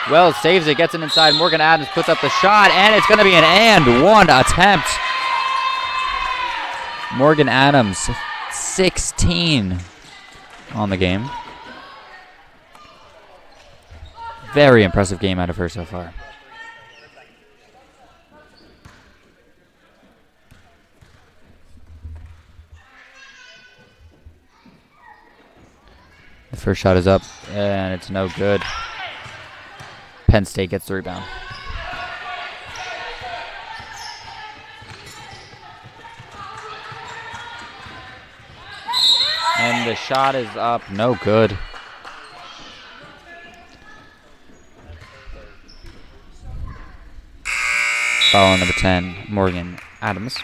Wells saves it, gets it inside. Morgan Adams puts up the shot, and it's going to be an and one attempt. Morgan Adams, 16 on the game. Very impressive game out of her so far. The first shot is up, and it's no good. Penn State gets the rebound. And the shot is up, no good. Foul on number 10, Morgan Adams.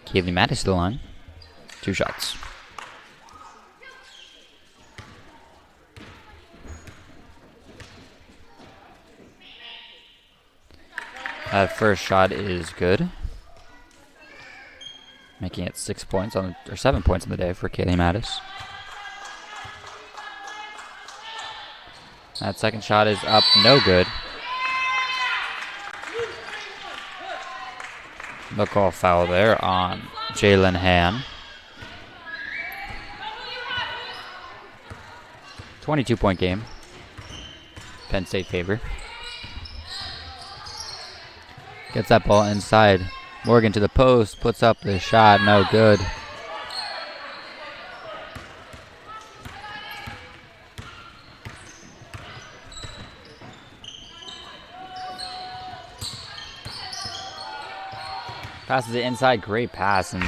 Kaylee Mattis to the line. 2 shots. That first shot is good, making it 7 points on the day for Kaylee Mattis. That second shot is up, no good. No call foul there on Jalen Han. 22-point game. Penn State favor. Gets that ball inside. Morgan to the post, puts up the shot, no good. Passes it inside, great pass, and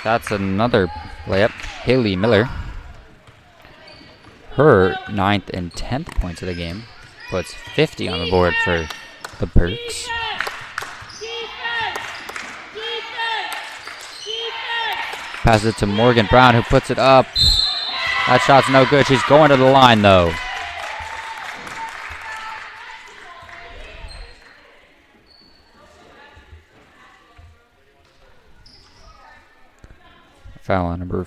that's another layup. Haley Miller, her 9th and 10th points of the game, puts 50 on the board for the Berks. Passes it to Morgan Brown, who puts it up. That shot's no good. She's going to the line, though. Foul on number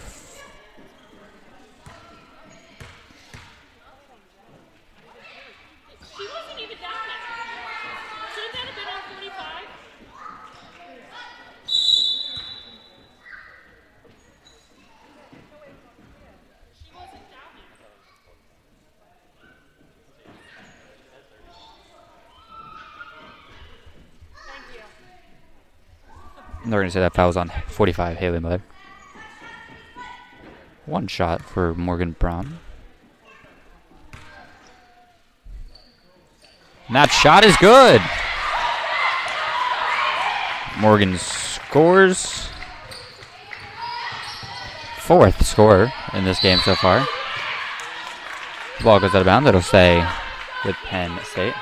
They're going to say that foul was on 45, Haley Miller. 1 shot for Morgan Brown. And that shot is good. Morgan scores. fourth scorer in this game so far. The ball goes out of bounds. It'll stay with Penn State.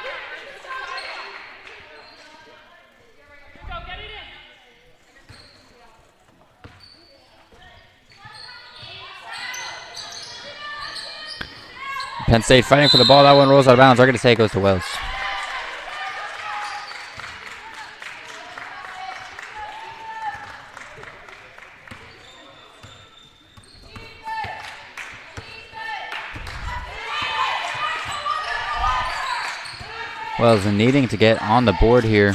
Penn State fighting for the ball. That one rolls out of bounds. They're going to say it goes to Wells. Wells needing to get on the board here.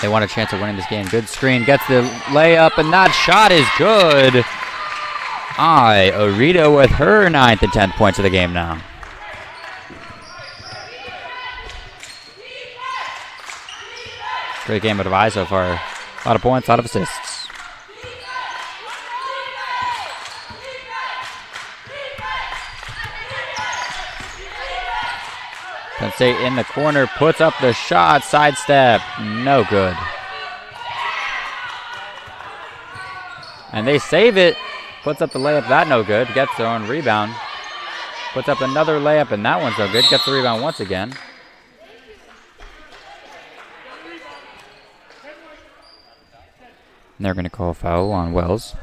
They want a chance of winning this game. Good screen. Gets the layup, and that shot is good. Arita with her 9th and 10th points of the game now. Great game out of I so far. A lot of points, a lot of assists. Penn State in the corner, puts up the shot, sidestep, no good. And they save it. Puts up the layup, that no good. Gets their own rebound. Puts up another layup, and that one's no good. Gets the rebound once again. And they're going to call a foul on Wells.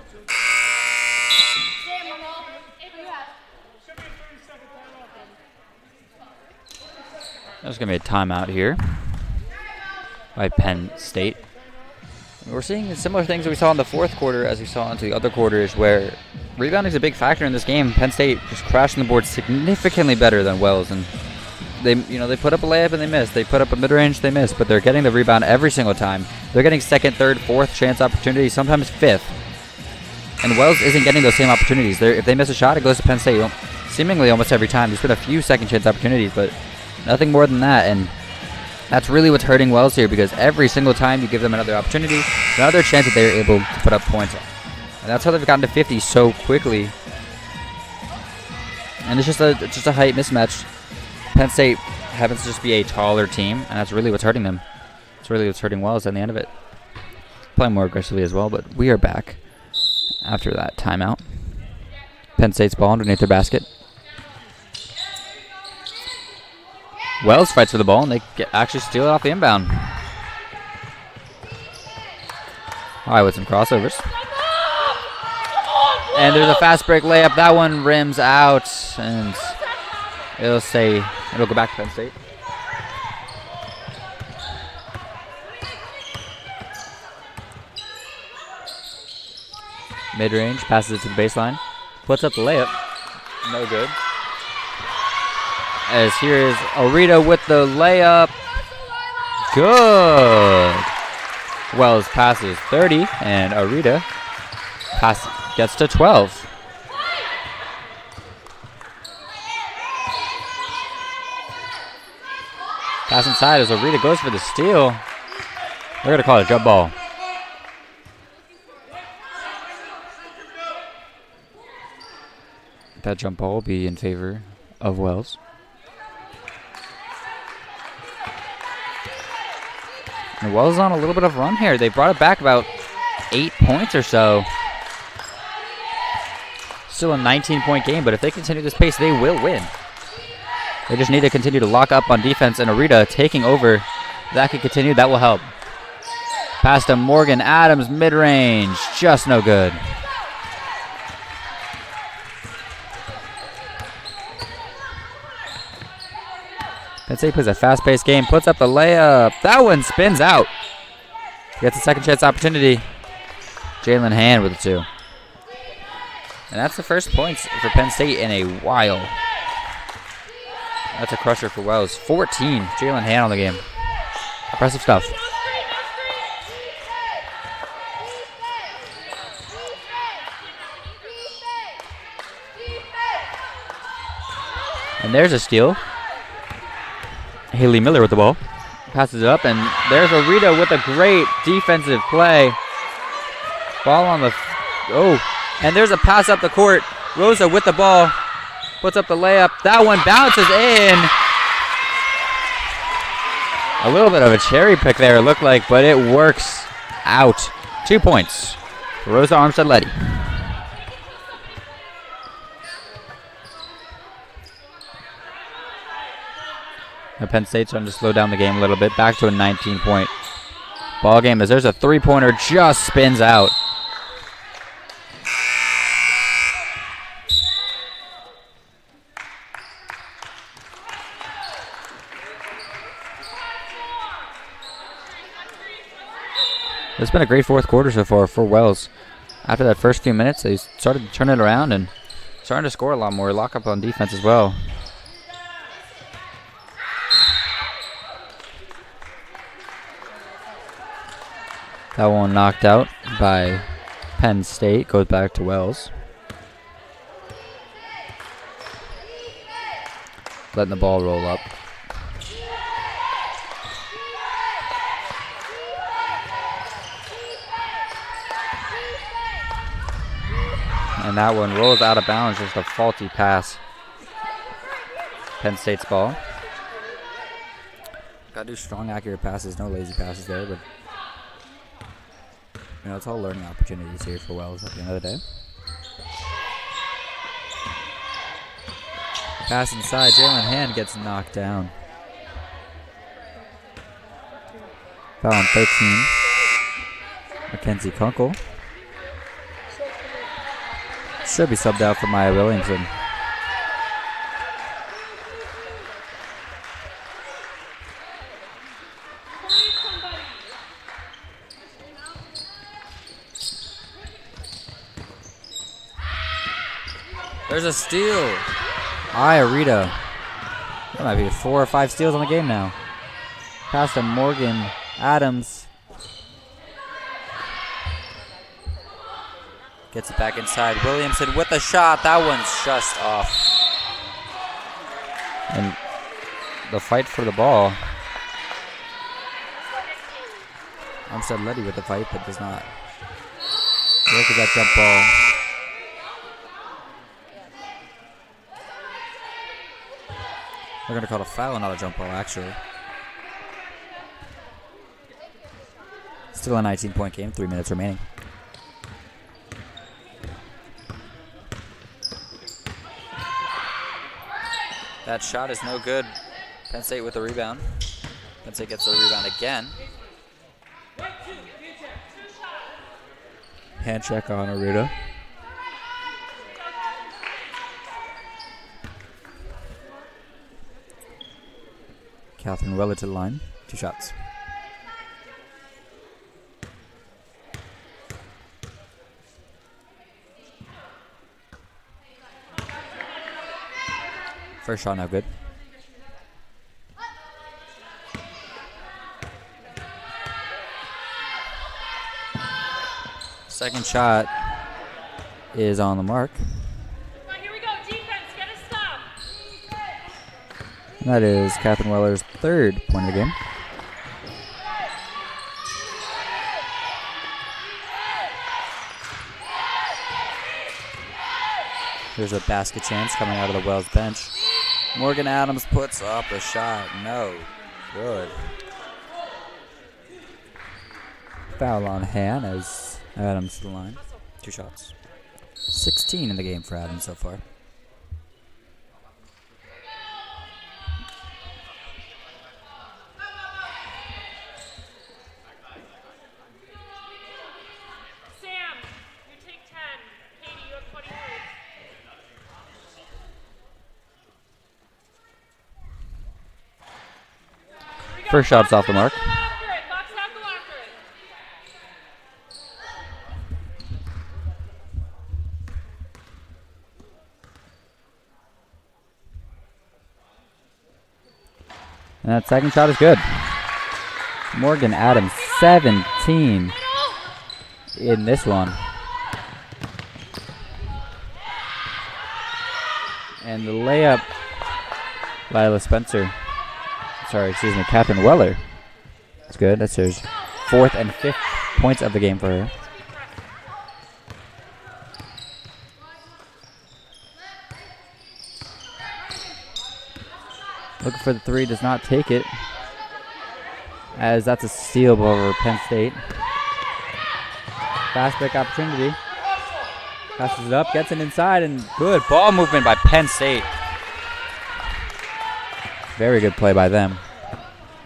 There's going to be a timeout here by Penn State. We're seeing similar things that we saw in the fourth quarter as we saw into the other quarters, where rebounding is a big factor in this game. Penn State just crashing the board significantly better than Wells, and they put up a layup and they miss. They put up a mid-range, they miss, but they're getting the rebound every single time. They're getting second, third, fourth chance opportunities, sometimes fifth. And Wells isn't getting those same opportunities. If they miss a shot, it goes to Penn State seemingly almost every time. There's been a few second chance opportunities, but nothing more than that. And that's really what's hurting Wells here, because every single time you give them another opportunity, another chance that they're able to put up points. And that's how they've gotten to 50 so quickly. And it's just a height mismatch. Penn State happens to just be a taller team, and that's really what's hurting them. It's really what's hurting Wells at the end of it. Playing more aggressively as well, but we are back after that timeout. Penn State's ball underneath their basket. Wells fights for the ball, and they actually steal it off the inbound. All right, with some crossovers. And there's a fast break layup. That one rims out, and it'll go back to Penn State. Mid-range, passes it to the baseline. Puts up the layup. No good. As here is Arita with the layup. Good. Wells passes 30, and Arita gets to 12. Pass inside as Arita goes for the steal. They're going to call it a jump ball. That jump ball will be in favor of Wells. And Wells on a little bit of a run here. They brought it back about 8 points or so. Still a 19-point game, but if they continue this pace, they will win. They just need to continue to lock up on defense, and Arita taking over. That can continue. That will help. Pass to Morgan Adams, mid-range. Just no good. Penn State plays a fast-paced game, puts up the layup. That one spins out. Gets a second chance opportunity. Jalen Hand with the two. And that's the first points for Penn State in a while. That's a crusher for Wells. 14, Jalen Hand on the game. Impressive stuff. And there's a steal. Haley Miller with the ball. Passes it up, and there's Arita with a great defensive play. Ball on the... and there's a pass up the court. Rosa with the ball. Puts up the layup. That one bounces in. A little bit of a cherry pick there, it looked like, but it works out. 2 points for Rosa Armstead-Letty. Penn State's trying to slow down the game a little bit. Back to a 19-point ball game as there's a three-pointer just spins out. It's been a great fourth quarter so far for Wells. After that first few minutes, they started to turn it around and starting to score a lot more. Lock up on defense as well. That one knocked out by Penn State. Goes back to Wells. Letting the ball roll up. And that one rolls out of bounds, just a faulty pass. Penn State's ball. Gotta do strong, accurate passes, no lazy passes there, but you know, it's all learning opportunities here for Wells at the end of the day. Pass inside, Jalen Hand gets knocked down. Foul on 13. Mackenzie Kunkel. Should be subbed out for Maya Williamson. There's a steal. Rita. That might be 4 or 5 steals on the game now. Pass to Morgan Adams. Gets it back inside. Williamson with the shot. That one's just off. And the fight for the ball. Armstead Letty with the fight, but does not. Look at that jump ball. We're going to call a foul, not a jump ball, actually. Still a 19-point game, 3 minutes remaining. That shot is no good. Penn State with the rebound. Penn State gets the rebound again. Hand check on Arita. Catherine Weller to the line. 2 shots. First shot, no good. Second shot is on the mark. Come on, here we go. Defense, get a stop. And that is Catherine Weller's 3rd point of the game. There's a basket chance coming out of the Wells bench. Morgan Adams puts up a shot. No good. Foul on Han as Adams to the line. 2 shots. 16 in the game for Adams so far. Sam, you take 10. Katie, you have 23. First shot's off the mark. Go after it. Box out, go after it. And that second shot is good. Morgan Adams, 17 in this one. And the layup, Catherine Weller. That's good. That's her 4th and 5th points of the game for her. Looking for the 3, does not take it. As that's a steal over Penn State. Fast break opportunity. Passes it up, gets it inside, and good ball movement by Penn State. Very good play by them.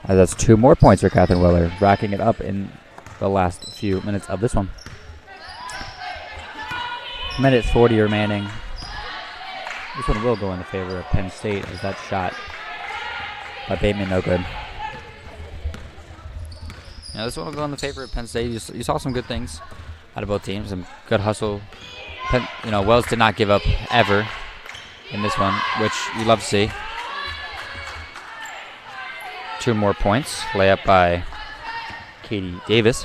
That's 2 more points for Catherine Weller, racking it up in the last few minutes of this one. Minute 40 remaining. This one will go in the favor of Penn State as that shot by Bateman no good. Now this one will go in the favor of Penn State. You saw some good things out of both teams, some good hustle. Wells did not give up ever in this one, which you love to see. 2 more points. Layup by Katie Davis.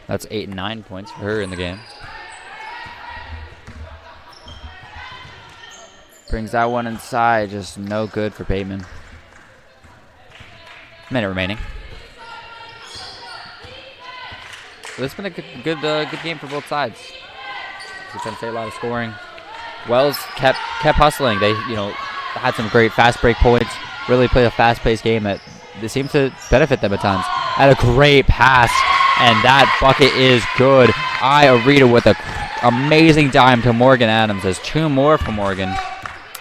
That's 8 and 9 points for her in the game. Brings that one inside, just no good for Bateman. Minute remaining. This has been a good game for both sides. Penn State a lot of scoring. Wells kept hustling. They had some great fast break points. Really played a fast-paced game that they seemed to benefit them at times. Had a great pass, and that bucket is good. Arita with an amazing dime to Morgan Adams. There's 2 more for Morgan.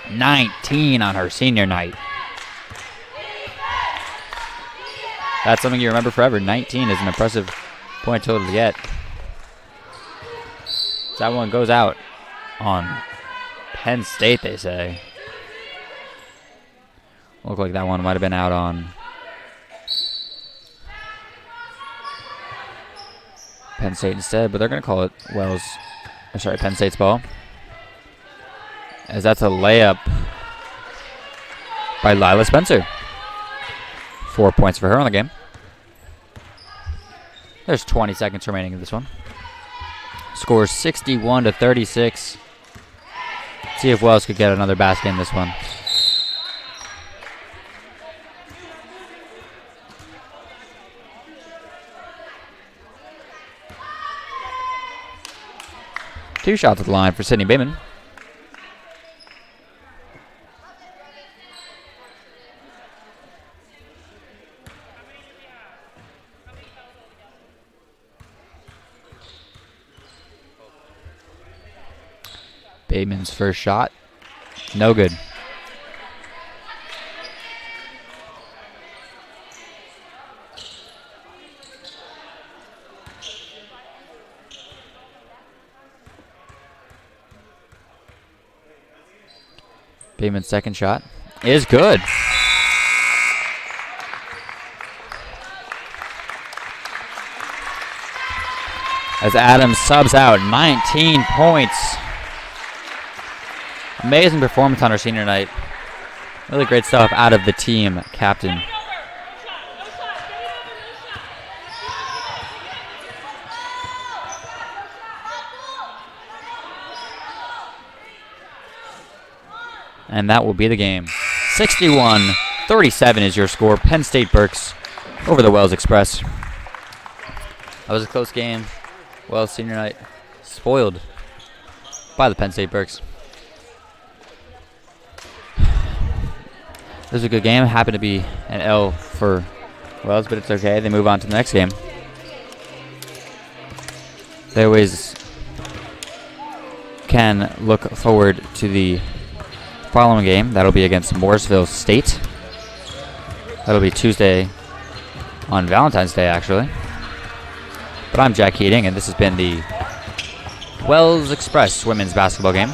19 on her senior night. That's something you remember forever. 19 is an impressive point total to get. That one goes out on Penn State, they say. Looked like that one might have been out on Penn State instead, but they're going to call it Penn State's ball. As that's a layup by Lila Spencer. 4 points for her on the game. There's 20 seconds remaining in this one. Scores 61-36. See if Wells could get another basket in this one. Two shots at the line for Sydney Bateman. Bateman's first shot, no good. Bateman's second shot is good. As Adams subs out, 19 points. Amazing performance on her senior night. Really great stuff out of the team captain. And that will be the game. 61-37 is your score. Penn State Berks over the Wells Express. That was a close game. Wells senior night spoiled by the Penn State Berks. This was a good game. It happened to be an L for Wells, but it's okay. They move on to the next game. They always can look forward to the following game. That'll be against Mooresville State. That'll be Tuesday on Valentine's Day, actually. But I'm Jack Keating, and this has been the Wells Express women's basketball game.